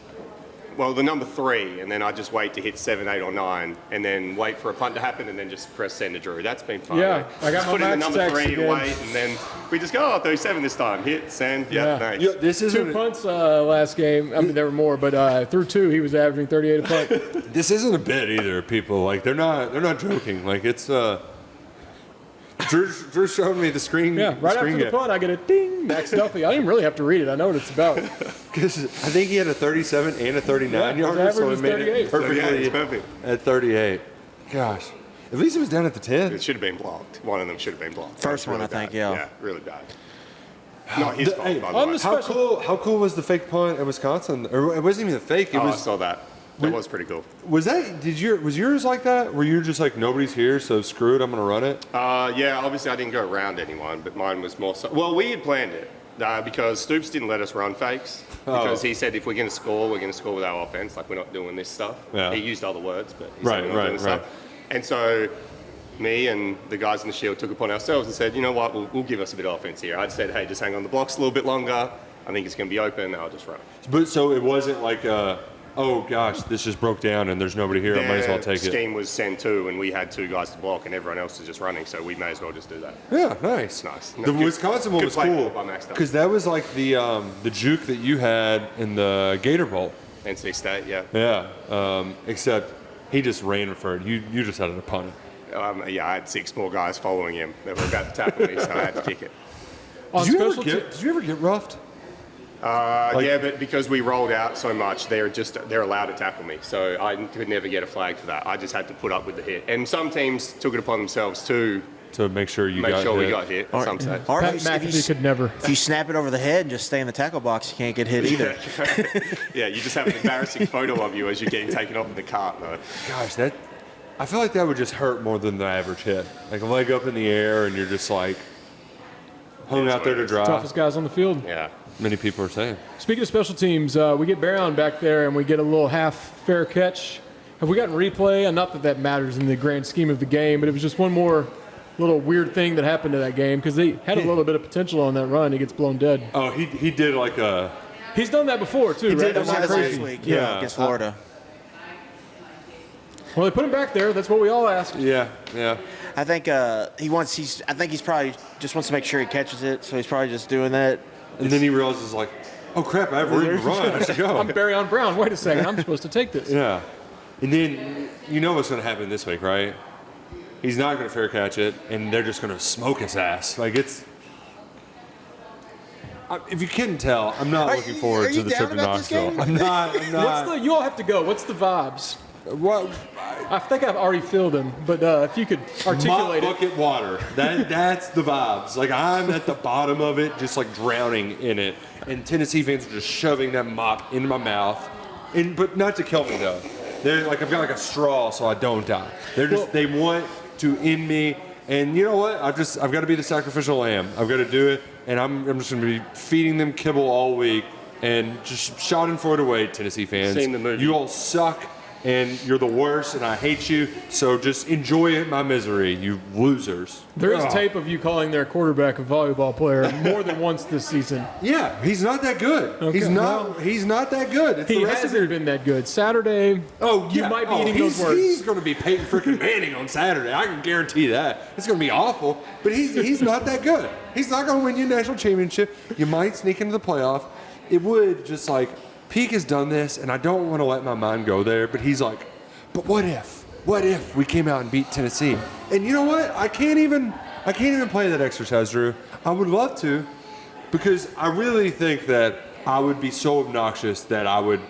Speaker 2: Well, the number 3, and then I just wait to hit 7, 8, or 9, and then wait for a punt to happen, and then just press send to Drew. That's been fun.
Speaker 3: Yeah, I got
Speaker 2: just
Speaker 3: my
Speaker 2: put in the
Speaker 3: max
Speaker 2: number
Speaker 3: text
Speaker 2: 3
Speaker 3: again.
Speaker 2: and wait, and then we just go, 37 this time. Hit, send,
Speaker 3: Yeah.
Speaker 2: nice.
Speaker 1: Yeah, this
Speaker 3: 2
Speaker 1: isn't
Speaker 3: punts last game. I mean, there were more, but through 2, he was averaging 38 a punt.
Speaker 1: this isn't a bit either. People like they're not joking. Like, it's Drew showed me the screen.
Speaker 3: Yeah, right after the punt, I get a ding, Max Duffy. I didn't even really have to read it. I know what it's about.
Speaker 1: Because I think he had a 37 and a 39
Speaker 3: Yeah, his
Speaker 1: yarder,
Speaker 3: average
Speaker 1: so
Speaker 3: was
Speaker 1: it made
Speaker 3: 38.
Speaker 1: it
Speaker 3: So,
Speaker 1: perfectly
Speaker 2: yeah, it's perfect.
Speaker 1: at 38. Gosh, at least it was down at the 10.
Speaker 2: It should have been blocked. One of them should have been blocked.
Speaker 4: First
Speaker 2: That was
Speaker 4: one,
Speaker 2: really
Speaker 4: I think,
Speaker 2: bad.
Speaker 4: yeah.
Speaker 2: Yeah, really bad. Not his fault,
Speaker 1: Hey,
Speaker 2: by the
Speaker 3: on
Speaker 2: way.
Speaker 3: the
Speaker 1: How cool was the fake punt at Wisconsin? Or it wasn't even a fake. It
Speaker 2: I
Speaker 1: was.
Speaker 2: saw that. That was pretty cool.
Speaker 1: Was yours like that? Were you just like, nobody's here, so screw it, I'm gonna run it?
Speaker 2: Yeah, obviously I didn't go around anyone, but mine was more so. Well, we had planned it because Stoops didn't let us run fakes because he said if we're going to score, we're going to score with our offense. Like, we're not doing this stuff.
Speaker 1: Yeah.
Speaker 2: He used other words, but he
Speaker 1: Right,
Speaker 2: said we're not doing this
Speaker 1: right.
Speaker 2: stuff. And so me and the guys in the Shield took it upon ourselves and said, you know what, we'll give us a bit of offense here. I'd said, hey, just hang on the blocks a little bit longer. I think it's going to be open. I'll just run.
Speaker 1: But so it wasn't like, oh gosh, this just broke down and there's nobody here. I might as well take
Speaker 2: Their
Speaker 1: it.
Speaker 2: scheme was send 2, and we had 2 guys to block, and everyone else was just running, so we may as well just do that.
Speaker 1: Yeah, nice.
Speaker 2: Nice.
Speaker 1: The
Speaker 2: Good-
Speaker 1: Wisconsin one
Speaker 2: good
Speaker 1: was
Speaker 2: play
Speaker 1: cool
Speaker 2: by Max Dunn.
Speaker 1: because that was like the juke that you had in the Gator Bowl.
Speaker 2: NC State, yeah.
Speaker 1: Yeah, except he just ran for it. You just had to punt it.
Speaker 2: Yeah, I had 6 more guys following him that were about to tackle me, so I had to kick it.
Speaker 3: On
Speaker 1: Did
Speaker 3: special
Speaker 1: you ever get roughed?
Speaker 2: Yeah, but because we rolled out so much, they're allowed to tackle me. So I could never get a flag for that. I just had to put up with the hit. And some teams took it upon themselves to
Speaker 1: To make sure you
Speaker 2: make
Speaker 1: got
Speaker 2: sure
Speaker 1: hit.
Speaker 2: we got hit at some stage.
Speaker 4: Or
Speaker 3: Pat
Speaker 4: if you,
Speaker 3: McAfee could never.
Speaker 4: if you snap it over the head and just stay in the tackle box, you can't get hit either.
Speaker 2: Yeah, you just have an embarrassing photo of you as you're getting taken off in the cart, though.
Speaker 1: Gosh, I feel like that would just hurt more than the average hit. Like a leg up in the air and you're just like hung out there to dry.
Speaker 3: Toughest guys on the field.
Speaker 2: Yeah.
Speaker 1: Many people are saying.
Speaker 3: Speaking of special teams, we get Barron back there and we get a little half fair catch. Have we gotten replay? And not that that matters in the grand scheme of the game, but it was just one more little weird thing that happened to that game because he had a little bit of potential on that run. He gets blown dead.
Speaker 1: Oh, he did like a.
Speaker 3: He's done that before too, right?
Speaker 1: did
Speaker 3: That's
Speaker 1: that
Speaker 3: not
Speaker 1: last
Speaker 3: crazy.
Speaker 4: week,
Speaker 1: Yeah.
Speaker 4: against Florida.
Speaker 3: Well, they put him back there. That's what we all asked.
Speaker 1: Yeah.
Speaker 4: I think he's probably just wants to make sure he catches it, so he's probably just doing that.
Speaker 1: And then he realizes like, oh crap, I have room to run. I should go.
Speaker 3: I'm Barry Brown. Wait a second. I'm supposed to take this.
Speaker 1: Yeah. And then you know what's going to happen this week, right? He's not going to fair catch it, and they're just going to smoke his ass. Like it's. If you couldn't tell, I'm not looking forward to
Speaker 4: you
Speaker 1: the
Speaker 4: down
Speaker 1: trip to
Speaker 4: about this
Speaker 1: Knoxville.
Speaker 4: game?
Speaker 1: I'm not.
Speaker 3: You all have to go. What's the vibes?
Speaker 1: What?
Speaker 3: I think I've already filled them, but if you could articulate
Speaker 1: Mop
Speaker 3: it.
Speaker 1: bucket water. That's the vibes. Like I'm at the bottom of it, just like drowning in it. And Tennessee fans are just shoving that mop into my mouth, but not to kill me though. They're like I've got like a straw so I don't die. They want to end me. And you know what? I've got to be the sacrificial lamb. I've got to do it, and I'm just going to be feeding them kibble all week and just shouting for it away, Tennessee fans.
Speaker 2: Seen the movie.
Speaker 1: You all suck. And you're the worst, and I hate you. So just enjoy it, my misery, you losers.
Speaker 3: There is
Speaker 1: Ugh.
Speaker 3: tape of you calling their quarterback a volleyball player more than once this season.
Speaker 1: Yeah, he's not that good.
Speaker 3: Okay,
Speaker 1: He's not that good. It's
Speaker 3: He
Speaker 1: the rest of
Speaker 3: hasn't been that good. Saturday,
Speaker 1: Oh, yeah.
Speaker 3: you might be eating those words.
Speaker 1: He's going to be Peyton freaking Manning on Saturday. I can guarantee that. It's going to be awful, but he's not that good. He's not going to win you a national championship. You might sneak into the playoff. It would just like Peake has done this, and I don't want to let my mind go there, but he's like, but what if? What if we came out and beat Tennessee? And you know what? I can't even play that exercise, Drew. I would love to, because I really think that I would be so obnoxious that I would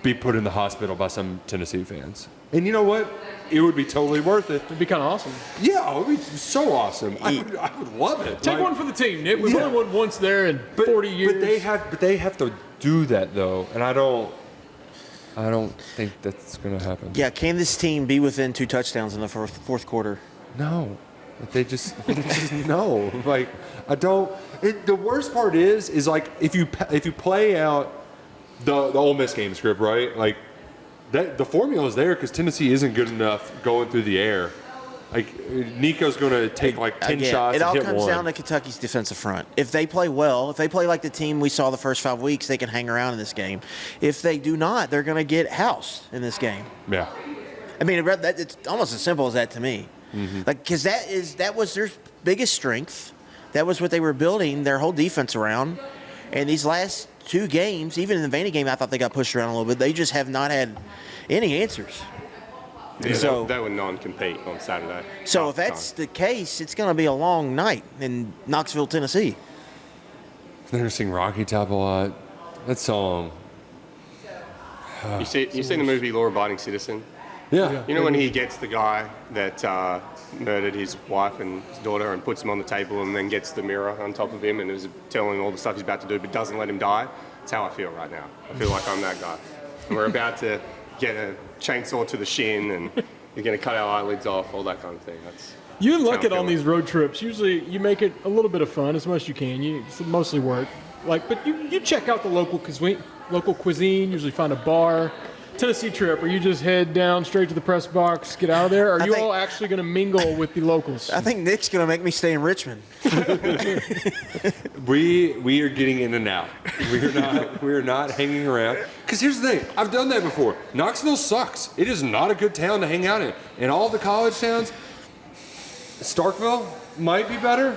Speaker 1: be put in the hospital by some Tennessee fans. And you know what? It would be totally worth it.
Speaker 3: It'd be kind of awesome.
Speaker 1: Yeah, it would be so awesome. I would love it.
Speaker 3: Take one for the team, Nick. We've only won once there in 40 years.
Speaker 1: But they have to do that though, and I don't think that's going to happen.
Speaker 4: Yeah, can this team be within 2 touchdowns in the fourth quarter?
Speaker 1: No, they just no. Like I don't. The worst part is like if you play out the Ole Miss game script, right? Like that the formula is there because Tennessee isn't good enough going through the air. Like Nico's going to take like 10 shots.
Speaker 4: It all
Speaker 1: and hit
Speaker 4: comes
Speaker 1: one.
Speaker 4: down to Kentucky's defensive front. If they play well, if they play like the team we saw the first 5 weeks, they can hang around in this game. If they do not, they're going to get housed in this game.
Speaker 1: Yeah.
Speaker 4: I mean, it's almost as simple as that to me.
Speaker 1: Mm-hmm.
Speaker 4: Like, because that was their biggest strength. That was what they were building their whole defense around. And these last 2 games, even in the Vandy game, I thought they got pushed around a little bit. They just have not had any answers.
Speaker 2: Yeah,
Speaker 4: So-
Speaker 2: they were non-compete on Saturday.
Speaker 4: So if that's the case, it's going to be a long night in Knoxville, Tennessee.
Speaker 1: They're going to sing Rocky Top a lot. That song.
Speaker 2: You seen the movie Law Abiding Citizen?
Speaker 1: Yeah.
Speaker 2: You know when he gets the guy that murdered his wife and his daughter and puts him on the table and then gets the mirror on top of him and is telling him all the stuff he's about to do but doesn't let him die? That's how I feel right now. I feel like I'm that guy. And we're about to get a chainsaw to the shin and you're going to cut our eyelids off, all that kind of thing.
Speaker 3: You
Speaker 2: That's
Speaker 3: luck
Speaker 2: how
Speaker 3: it
Speaker 2: I'm
Speaker 3: on
Speaker 2: feeling.
Speaker 3: these road trips. Usually you make it a little bit of fun as much as you can. It's mostly work. But you check out the local cuisine, usually find a bar. Tennessee trip, or you just head down straight to the press box, get out of there? Are you all actually going to mingle with the locals?
Speaker 4: I think Nick's going to make me stay in Richmond.
Speaker 1: We are getting in and out. We are not hanging around. Because here's the thing, I've done that before. Knoxville sucks. It is not a good town to hang out in. In all the college towns, Starkville might be better.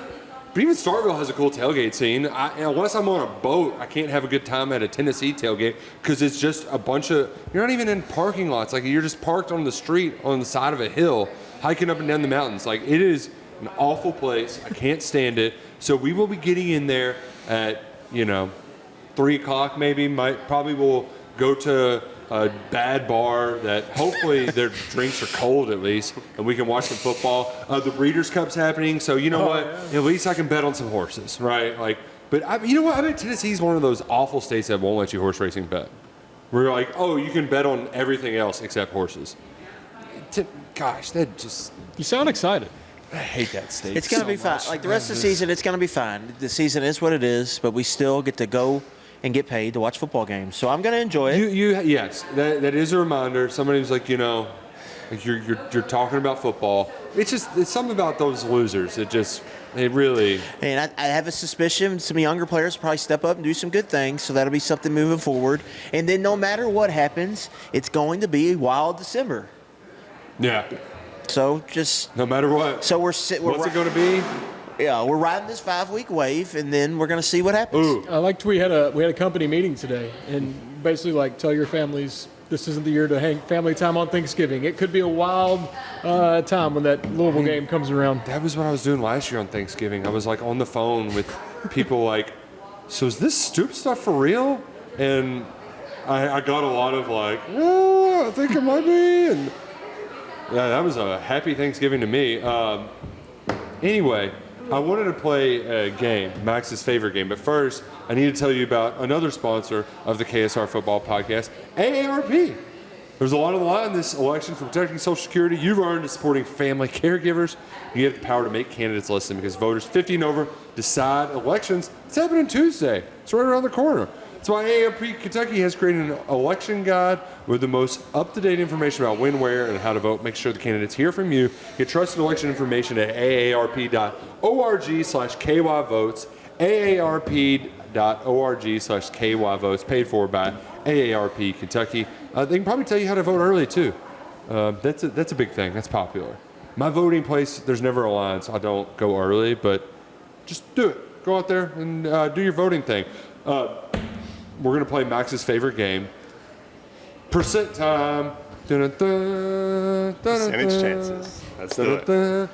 Speaker 1: But even Starkville has a cool tailgate scene. Unless I'm on a boat, I can't have a good time at a Tennessee tailgate because it's just a bunch of. You're not even in parking lots. Like you're just parked on the street on the side of a hill, hiking up and down the mountains. Like it is an awful place. I can't stand it. So we will be getting in there at 3 o'clock maybe. Probably will go to a bad bar that hopefully their drinks are cold at least, and we can watch some football. The Breeders' Cup's happening, so you know what? Yeah. At least I can bet on some horses, right? But you know what? I bet Tennessee's one of those awful states that won't let you horse racing bet. We're like, oh, you can bet on everything else except horses. Gosh, that just...
Speaker 3: You sound excited.
Speaker 1: I hate that state.
Speaker 4: It's going to be fine. Like the rest of the season, it's going to be fine. The season is what it is, but we still get to go and get paid to watch football games. So I'm going to enjoy it.
Speaker 1: Yes, that is a reminder. Somebody was like, you're talking about football. It's something about those losers. It really.
Speaker 4: And I have a suspicion some younger players will probably step up and do some good things, so that'll be something moving forward. And then no matter what happens, it's going to be a wild December.
Speaker 1: Yeah.
Speaker 4: So just.
Speaker 1: No matter what.
Speaker 4: So
Speaker 1: what's it going to be?
Speaker 4: Yeah, we're riding this 5-week wave, and then we're going to see what happens.
Speaker 1: Ooh.
Speaker 3: I liked we had a company meeting today, and basically tell your families this isn't the year to hang family time on Thanksgiving. It could be a wild time when that Louisville game comes around.
Speaker 1: That was what I was doing last year on Thanksgiving. I was on the phone with people so is this Stoop stuff for real? And I got a lot of I think it might be. And yeah, that was a happy Thanksgiving to me. Anyway, I wanted to play a game, Max's favorite game. But first, I need to tell you about another sponsor of the KSR Football Podcast, AARP. There's a lot on the line in this election for protecting Social Security. You've earned supporting family caregivers. You have the power to make candidates listen because voters 50 and over decide elections. It's happening Tuesday. It's right around the corner. That's why AARP Kentucky has created an election guide with the most up-to-date information about when, where, and how to vote. Make sure the candidates hear from you. Get trusted election information at aarp.org/kyvotes, aarp.org/kyvotes, paid for by AARP Kentucky. They can probably tell you how to vote early, too. That's a big thing. That's popular. My voting place, there's never a line, so I don't go early, but just do it. Go out there and do your voting thing. we're going to play Max's favorite game. Percent time.
Speaker 2: Percentage chances. Let's do it.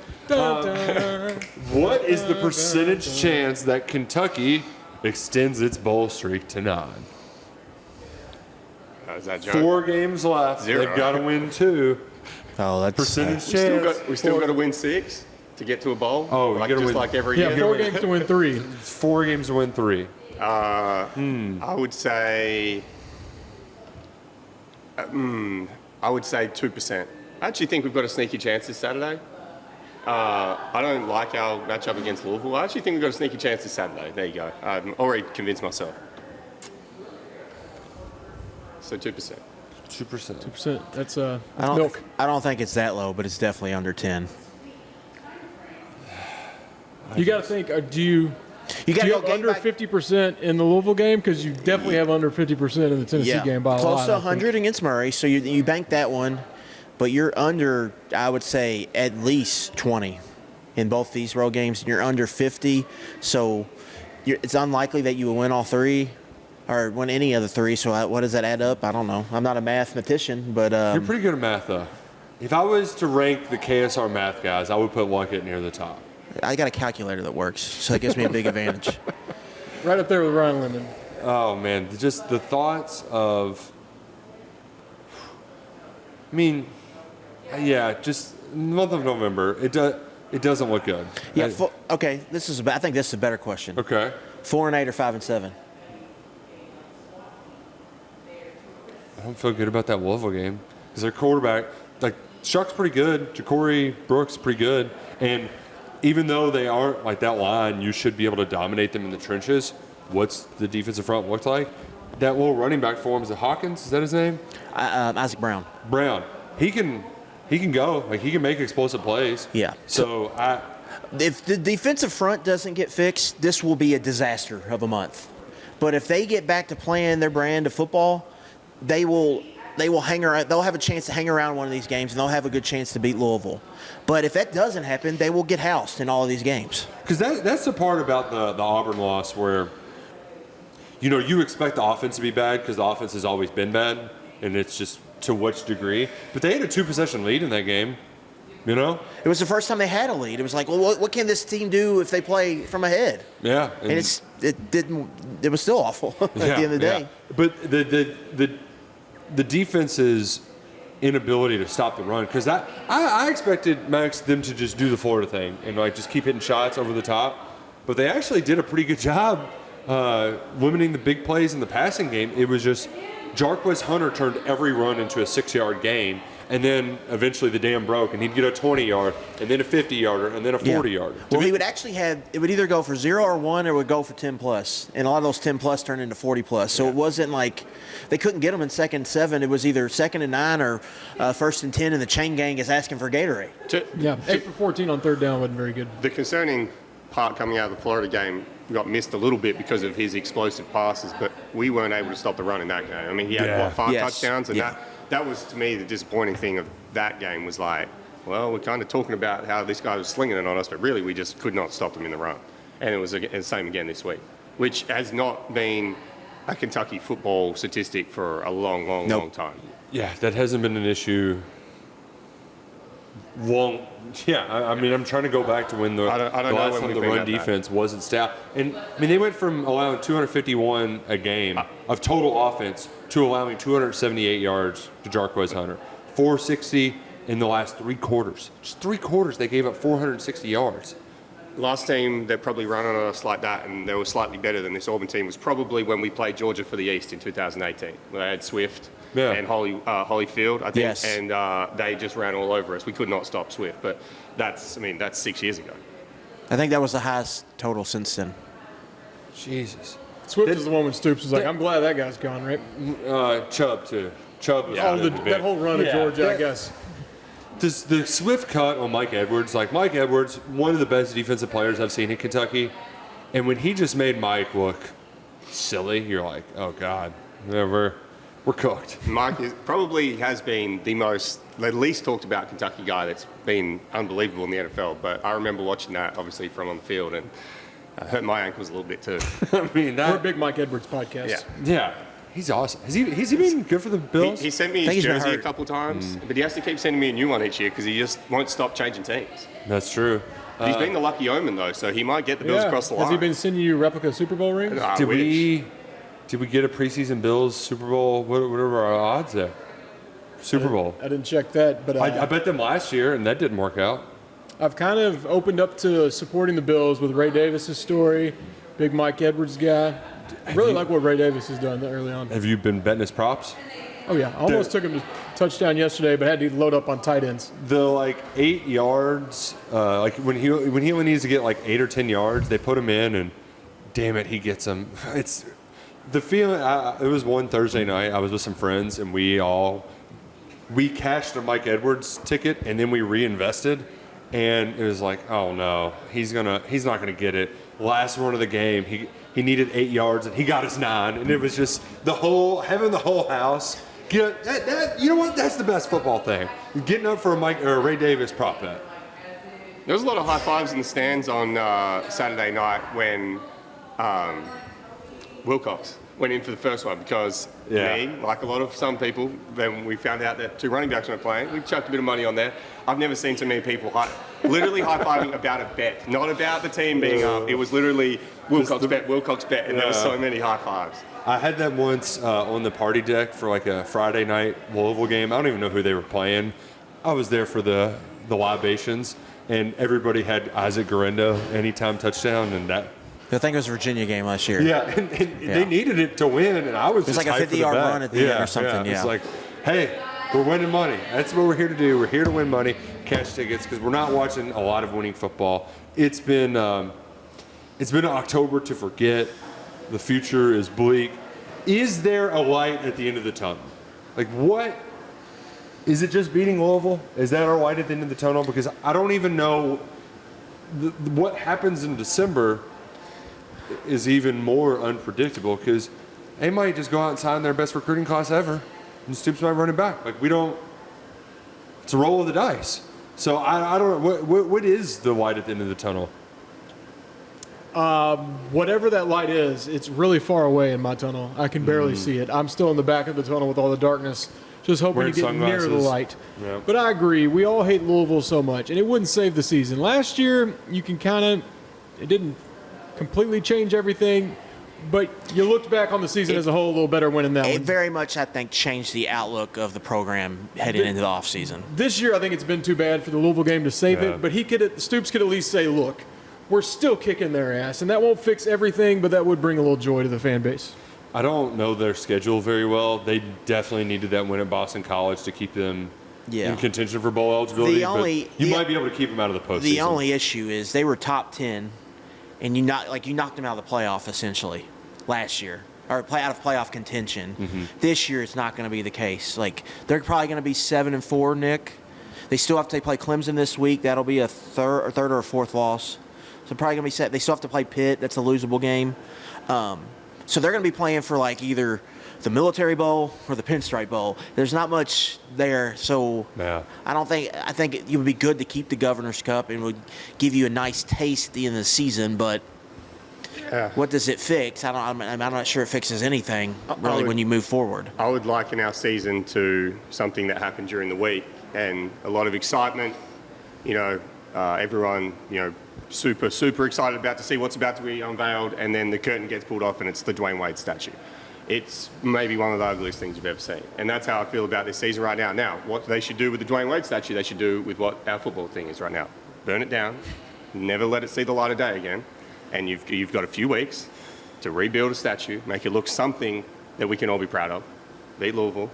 Speaker 1: What is the percentage chance that Kentucky extends its bowl streak to 9?
Speaker 2: Is that joke?
Speaker 1: 4 games left.
Speaker 2: 0.
Speaker 1: They've got to win 2.
Speaker 4: Oh, that's
Speaker 1: Percentage
Speaker 2: We still got to win 6 to get to a bowl.
Speaker 1: Oh, you
Speaker 2: like
Speaker 1: gotta
Speaker 2: just
Speaker 1: win-
Speaker 2: like every
Speaker 3: Yeah,
Speaker 2: year.
Speaker 3: 4 games to win 3.
Speaker 1: It's 4 games to win 3.
Speaker 2: I would say. I would say 2%. I actually think we've got a sneaky chance this Saturday. I don't like our matchup against Louisville. I actually think we've got a sneaky chance this Saturday. There you go. I'm already convinced myself. So 2%.
Speaker 1: 2%.
Speaker 3: 2%. That's
Speaker 4: I
Speaker 3: milk.
Speaker 4: don't think it's that low, but it's definitely under 10.
Speaker 3: You got to think, do you
Speaker 4: You got
Speaker 3: do
Speaker 4: to
Speaker 3: you
Speaker 4: go
Speaker 3: have
Speaker 4: game
Speaker 3: under
Speaker 4: by
Speaker 3: 50% in the Louisville game? Because you definitely have under 50% in the Tennessee game by a lot.
Speaker 4: close to
Speaker 3: I think.
Speaker 4: 100 against Murray, so you bank that one, but you're under, I would say, at least 20 in both these road games, and you're under 50, so it's unlikely that you will win all 3 or win any of the 3. So what does that add up? I don't know. I'm not a mathematician, but
Speaker 1: You're pretty good at math, though. If I was to rank the KSR math guys, I would put Luckett near the top.
Speaker 4: I got a calculator that works, so that gives me a big advantage.
Speaker 3: Right up there with Ryan Lemon.
Speaker 1: Oh, man. Just the thoughts of... I mean, yeah, just month of November, it doesn't look good.
Speaker 4: Yeah. Okay. I think this is a better question.
Speaker 1: Okay.
Speaker 4: 4-8 or 5-7.
Speaker 1: I don't feel good about that Louisville game because their quarterback, like, Shuck's pretty good. Ja'Cory Brooks pretty good. And even though they aren't like that line, you should be able to dominate them in the trenches. What's the defensive front look like? That little running back for him, is it Hawkins? Is that his name?
Speaker 4: Isaac Brown.
Speaker 1: Brown. He can go. Like, he can make explosive plays.
Speaker 4: Yeah.
Speaker 1: So
Speaker 4: If the defensive front doesn't get fixed, this will be a disaster of a month. But if they get back to playing their brand of football, they will hang around. They'll have a chance to hang around one of these games, and they'll have a good chance to beat Louisville. But if that doesn't happen, they will get housed in all of these games.
Speaker 1: because that's the part about the Auburn loss where, you expect the offense to be bad because the offense has always been bad, and it's just to which degree. But they had a 2-possession lead in that game,
Speaker 4: It was the first time they had a lead. It was like, well, what can this team do if they play from ahead?
Speaker 1: Yeah.
Speaker 4: And it was still awful at the end of the day.
Speaker 1: Yeah. But the defense's inability to stop the run, because I expected Max them to just do the Florida thing and like just keep hitting shots over the top, but they actually did a pretty good job limiting the big plays in the passing game. It was just Jarquez Hunter turned every run into a 6-yard gain, and then eventually the dam broke, and he'd get a 20-yard, and then a 50-yarder, and then a 40-yarder.
Speaker 4: Well, he would actually it would either go for 0 or 1, or it would go for 10+. And a lot of those 10+ turned into 40+. So it wasn't like they couldn't get them in 2nd and 7. It was either 2nd and 9 or 1st and 10, and the chain gang is asking for Gatorade.
Speaker 3: Yeah, 8 for 14 on 3rd down wasn't very good.
Speaker 2: The concerning part coming out of the Florida game got missed a little bit because of his explosive passes, but we weren't able to stop the run in that game. I mean, he had 5 touchdowns, and that was, to me, the disappointing thing of that game was like, well, we're kind of talking about how this guy was slinging it on us, but really we just could not stop him in the run. And it was the same again this week, which has not been a Kentucky football statistic for a long time.
Speaker 1: Yeah, that hasn't been an issue. I mean, I'm trying to go back to when the
Speaker 2: I don't know
Speaker 1: last
Speaker 2: when
Speaker 1: time
Speaker 2: we've
Speaker 1: the
Speaker 2: been
Speaker 1: run
Speaker 2: that bad.
Speaker 1: defense wasn't stout. And, I mean, they went from allowing 251 a game of total offense to allowing 278 yards to Jarquez Hunter. 460 in the last 3 quarters. Just 3 quarters, they gave up 460 yards.
Speaker 2: Last team that probably run on us like that, and they were slightly better than this Auburn team, was probably when we played Georgia for the East in 2018. They had Swift and Holyfield, I think,
Speaker 4: Yes.
Speaker 2: and they just ran all over us. We could not stop Swift, but that's 6 years ago.
Speaker 4: I think that was the highest total since then.
Speaker 1: Jesus.
Speaker 3: Swift is the one when Stoops was like, I'm glad that guy's gone, right?
Speaker 1: Chubb, too. Chubb was
Speaker 3: That whole run at Georgia, I guess.
Speaker 1: The Swift cut on Mike Edwards, Mike Edwards, one of the best defensive players I've seen in Kentucky. And when he just made Mike look silly, you're like, oh, God, we're cooked.
Speaker 2: Mike probably has been the least talked about Kentucky guy that's been unbelievable in the NFL. But I remember watching that, obviously, from on the field. And Hurt my ankles a little bit too.
Speaker 1: I mean,
Speaker 3: We're a
Speaker 1: that,
Speaker 3: big Mike Edwards podcast.
Speaker 2: Yeah.
Speaker 1: yeah, he's awesome. Has he been good for the Bills?
Speaker 2: He sent me
Speaker 4: think
Speaker 2: his
Speaker 4: he's been
Speaker 2: jersey a
Speaker 4: hurt.
Speaker 2: couple times, but he has to keep sending me a new one each year because he just won't stop changing teams.
Speaker 1: That's true.
Speaker 2: He's been the lucky omen though, so he might get the Bills across the line.
Speaker 3: Has he been sending you replica Super Bowl rings?
Speaker 2: I
Speaker 1: Did
Speaker 2: wish.
Speaker 1: we get a preseason Bills Super Bowl? What are our odds there? Super Bowl.
Speaker 3: I didn't check that, but
Speaker 1: I bet them last year, and that didn't work out.
Speaker 3: I've kind of opened up to supporting the Bills with Ray Davis's story. Big Mike Edwards guy. I really like what Ray Davis has done early on.
Speaker 1: Have you been betting his props?
Speaker 3: Oh, yeah. I almost took him to touchdown yesterday, but had to load up on tight ends.
Speaker 1: The 8 yards, when he only needs to get 8 or 10 yards, they put him in, and damn it, he gets them. It's the feeling. It was one Thursday night. I was with some friends, and we cashed a Mike Edwards ticket, and then we reinvested, and it was like, oh no, he's not gonna get it. Last one of the game, he needed 8 yards, and he got his 9, and it was just having the whole house. You know what? That's the best football thing. Getting up for a Ray Davis prop bet.
Speaker 2: There was a lot of high fives in the stands on Saturday night when Wilcox went in for the first one because me, like a lot of some people, when we found out that 2 running backs weren't playing, we chucked a bit of money on there. I've never seen so many people literally high-fiving about a bet, not about the team being up. It was literally Wilcox bet, and there were so many high fives.
Speaker 1: I had that once on the party deck for a Friday night Louisville game. I don't even know who they were playing. I was there for the libations, and everybody had Isaac Garendo anytime touchdown, and that.
Speaker 4: I think it was a Virginia game last year.
Speaker 1: Yeah, and they needed it to win, and I was just
Speaker 4: like a
Speaker 1: hyped for the
Speaker 4: 50-yard
Speaker 1: bet.
Speaker 4: run at the end or something,
Speaker 1: It's
Speaker 4: yeah.
Speaker 1: like, hey, we're winning money. That's what we're here to do. We're here to win money, cash tickets, because we're not watching a lot of winning football. It's been October to forget. The future is bleak. Is there a light at the end of the tunnel? What? Is it just beating Louisville? Is that our light at the end of the tunnel? Because I don't even know what happens in December is even more unpredictable because they might just go out and sign their best recruiting class ever and Stoops might run it back. It's a roll of the dice. So I don't know. What is the light at the end of the tunnel?
Speaker 3: Whatever that light is, it's really far away in my tunnel. I can barely see it. I'm still in the back of the tunnel with all the darkness, just hoping
Speaker 1: Wearing
Speaker 3: to get near the
Speaker 1: sunglasses.
Speaker 3: light.
Speaker 1: Yeah.
Speaker 3: But I agree. We all hate Louisville so much, and it wouldn't save the season. Last year, you can it didn't completely change everything, but you looked back on the season as a whole a little better winning that
Speaker 4: It
Speaker 3: one.
Speaker 4: very much, I think, changed the outlook of the program heading into the offseason.
Speaker 3: This year, I think it's been too bad for the Louisville game to save
Speaker 1: Yeah.
Speaker 3: it, but Stoops could at least say, look, we're still kicking their ass, and that won't fix everything, but that would bring a little joy to the fan base.
Speaker 1: I don't know their schedule very well. They definitely needed that win at Boston College to keep them in contention for bowl eligibility. You might be able to keep them out of the postseason.
Speaker 4: The only issue is they were top 10, and you knocked them out of the playoff essentially last year, or out of playoff contention.
Speaker 1: Mm-hmm.
Speaker 4: This year, it's not going to be the case. They're probably going to be 7-4, Nick. They still have to play Clemson this week. That'll be a third or a fourth loss. So probably going to be set. They still have to play Pitt. That's a losable game. So they're going to be playing for either the Military Bowl or the Pinstripe Bowl. There's not much there, so
Speaker 1: Yeah.
Speaker 4: I think it would be good to keep the Governor's Cup and would give you a nice taste at the end of the season. But what does it fix? I'm not sure it fixes anything really when you move forward.
Speaker 2: I would liken our season to something that happened during the week and a lot of excitement. Everyone, super, super excited about to see what's about to be unveiled, and then the curtain gets pulled off and it's the Dwayne Wade statue. It's maybe one of the ugliest things you've ever seen. And that's how I feel about this season right now. Now, what they should do with the Dwayne Wade statue, they should do with what our football thing is right now. Burn it down, never let it see the light of day again, and you've got a few weeks to rebuild a statue, make it look something that we can all be proud of, beat Louisville,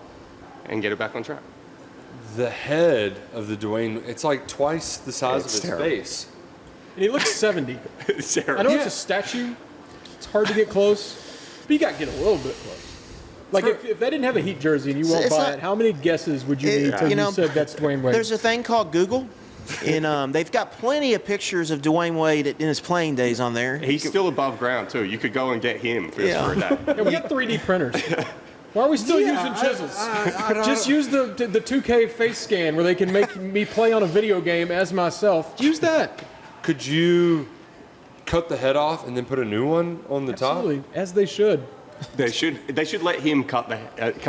Speaker 2: and get it back on track.
Speaker 1: The head of the Dwayne, it's like twice the size of his
Speaker 2: terrible.
Speaker 1: face.
Speaker 3: And he looks 70.
Speaker 2: It's terrible.
Speaker 3: I know it's a statue. It's hard to get close, but you got to get a little bit close. If they didn't have a Heat jersey and you won't
Speaker 4: It's
Speaker 3: buy
Speaker 4: not-
Speaker 3: it, how many guesses would you need till you said that's Dwayne Wade?
Speaker 4: There's a thing called Google, and they've got plenty of pictures of Dwayne Wade in his playing days on there.
Speaker 2: He's still above ground, too. You could go and get him for a day.
Speaker 3: Yeah, we got 3D printers. Why are we still using chisels? Just use the 2K face scan where they can make me play on a video game as myself. Use that.
Speaker 1: Could you cut the head off and then put a new one on the
Speaker 3: Absolutely, as they should.
Speaker 2: They should let him cut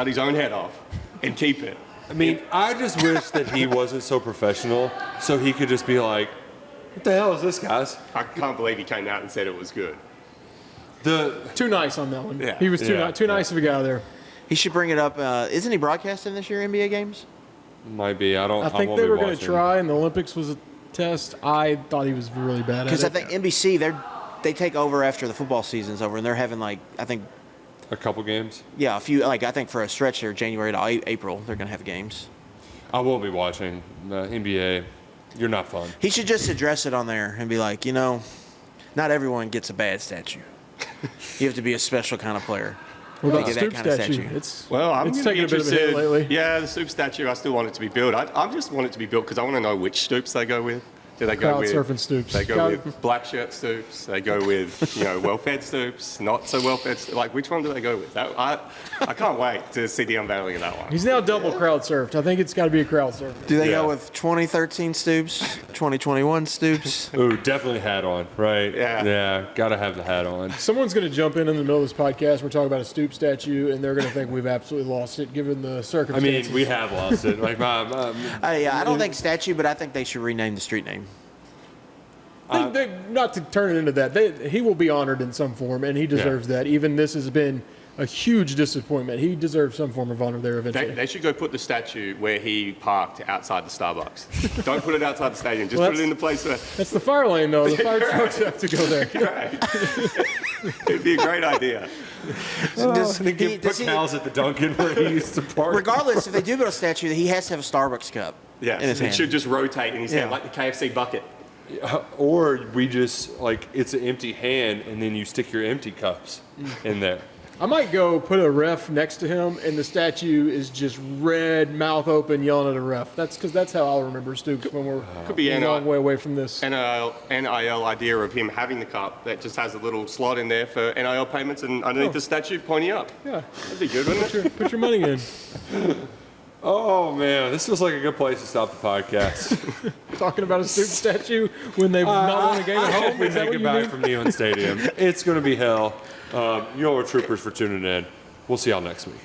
Speaker 2: his own head off and keep it.
Speaker 1: I mean, I just wish that he wasn't so professional, so he could just be like, "What the hell is this, guys?"
Speaker 2: I can't believe he came out and said it was good.
Speaker 3: Too nice on that one.
Speaker 2: Yeah.
Speaker 3: He was too nice of a guy there.
Speaker 4: He should bring it up. Isn't he broadcasting this year NBA games?
Speaker 1: Might be. I
Speaker 3: think
Speaker 1: won't
Speaker 3: they
Speaker 1: be
Speaker 3: were going to
Speaker 1: watching.
Speaker 3: try, and the Olympics was a test. I thought he was really bad at it.
Speaker 4: Because I think NBC they take over after the football season's over, and they're having a
Speaker 1: couple games.
Speaker 4: Yeah, a few. I think for a stretch there, January to April, they're going to have games.
Speaker 1: I won't be watching NBA. You're not fun.
Speaker 4: He should just address it on there and be like, not everyone gets a bad statue. You have to be a special kind of player.
Speaker 3: What about
Speaker 4: to
Speaker 3: the
Speaker 4: get
Speaker 3: Stoop
Speaker 4: that kind of
Speaker 3: statue?
Speaker 4: statue.
Speaker 2: I'm
Speaker 3: it's
Speaker 2: gonna
Speaker 3: taking
Speaker 2: be
Speaker 3: a bit of a hit
Speaker 2: interested.
Speaker 3: lately.
Speaker 2: Yeah, the Stoop statue, I still want it to be built. I just want it to be built because I want to know which Stoops they go with. Do they go
Speaker 3: Crowd
Speaker 2: with
Speaker 3: surfing Stoops?
Speaker 2: They go with black shirt Stoops. They go with well-fed Stoops, not so well-fed. Like which one do they go with? I can't wait to see the unveiling of that one.
Speaker 3: He's now double crowd surfed. I think it's got to be a crowd surf.
Speaker 4: Do they
Speaker 1: Yeah.
Speaker 4: go with 2013 Stoops, 2021 Stoops?
Speaker 1: Ooh, definitely hat on, right?
Speaker 2: Yeah.
Speaker 1: Yeah, gotta have the hat on.
Speaker 3: Someone's going to jump in the middle of this podcast. We're talking about a Stoop statue, and they're going to think we've absolutely lost it, given the
Speaker 1: I
Speaker 3: circumstances.
Speaker 1: mean, we have lost it. Like,
Speaker 4: I don't think statue, but I think they should rename the street name.
Speaker 3: Not to turn it into that. He will be honored in some form, and he deserves that. Even this has been a huge disappointment. He deserves some form of honor there eventually.
Speaker 2: They should go put the statue where he parked outside the Starbucks. Don't put it outside the stadium. Just
Speaker 3: Well,
Speaker 2: put it in the place where.
Speaker 3: That's the fire lane, though. The fire trucks have to go there.
Speaker 2: It'd be a great idea.
Speaker 4: Does
Speaker 1: put
Speaker 4: he-
Speaker 1: cows at the Dunkin' where he used to park.
Speaker 4: regardless, if they do build a statue, he has to have a Starbucks cup
Speaker 2: Yeah,
Speaker 4: in his
Speaker 2: it
Speaker 4: hand.
Speaker 2: should just rotate in his hand
Speaker 4: Yeah.
Speaker 2: like the KFC bucket.
Speaker 1: Or we just, it's an empty hand, and then you stick your empty cups in there.
Speaker 3: I might go put a ref next to him, and the statue is just red, mouth open, yelling at a ref. That's because that's how I'll remember Stoops when we're
Speaker 2: Could be
Speaker 3: a long way away from this.
Speaker 2: NIL idea of him having the cup that just has a little slot in there for NIL payments and underneath the statue pointing up.
Speaker 3: Yeah,
Speaker 2: That'd be good, wouldn't it?
Speaker 3: put your money in.
Speaker 1: Oh, man, this feels like a good place to stop the podcast.
Speaker 3: Talking about a Stoops statue when they've not won a game at home.
Speaker 1: We
Speaker 3: Is that
Speaker 1: make
Speaker 3: what
Speaker 1: it
Speaker 3: you
Speaker 1: back
Speaker 3: mean?
Speaker 1: from Neyland Stadium. It's going to be hell. You all are troopers for tuning in. We'll see y'all next week.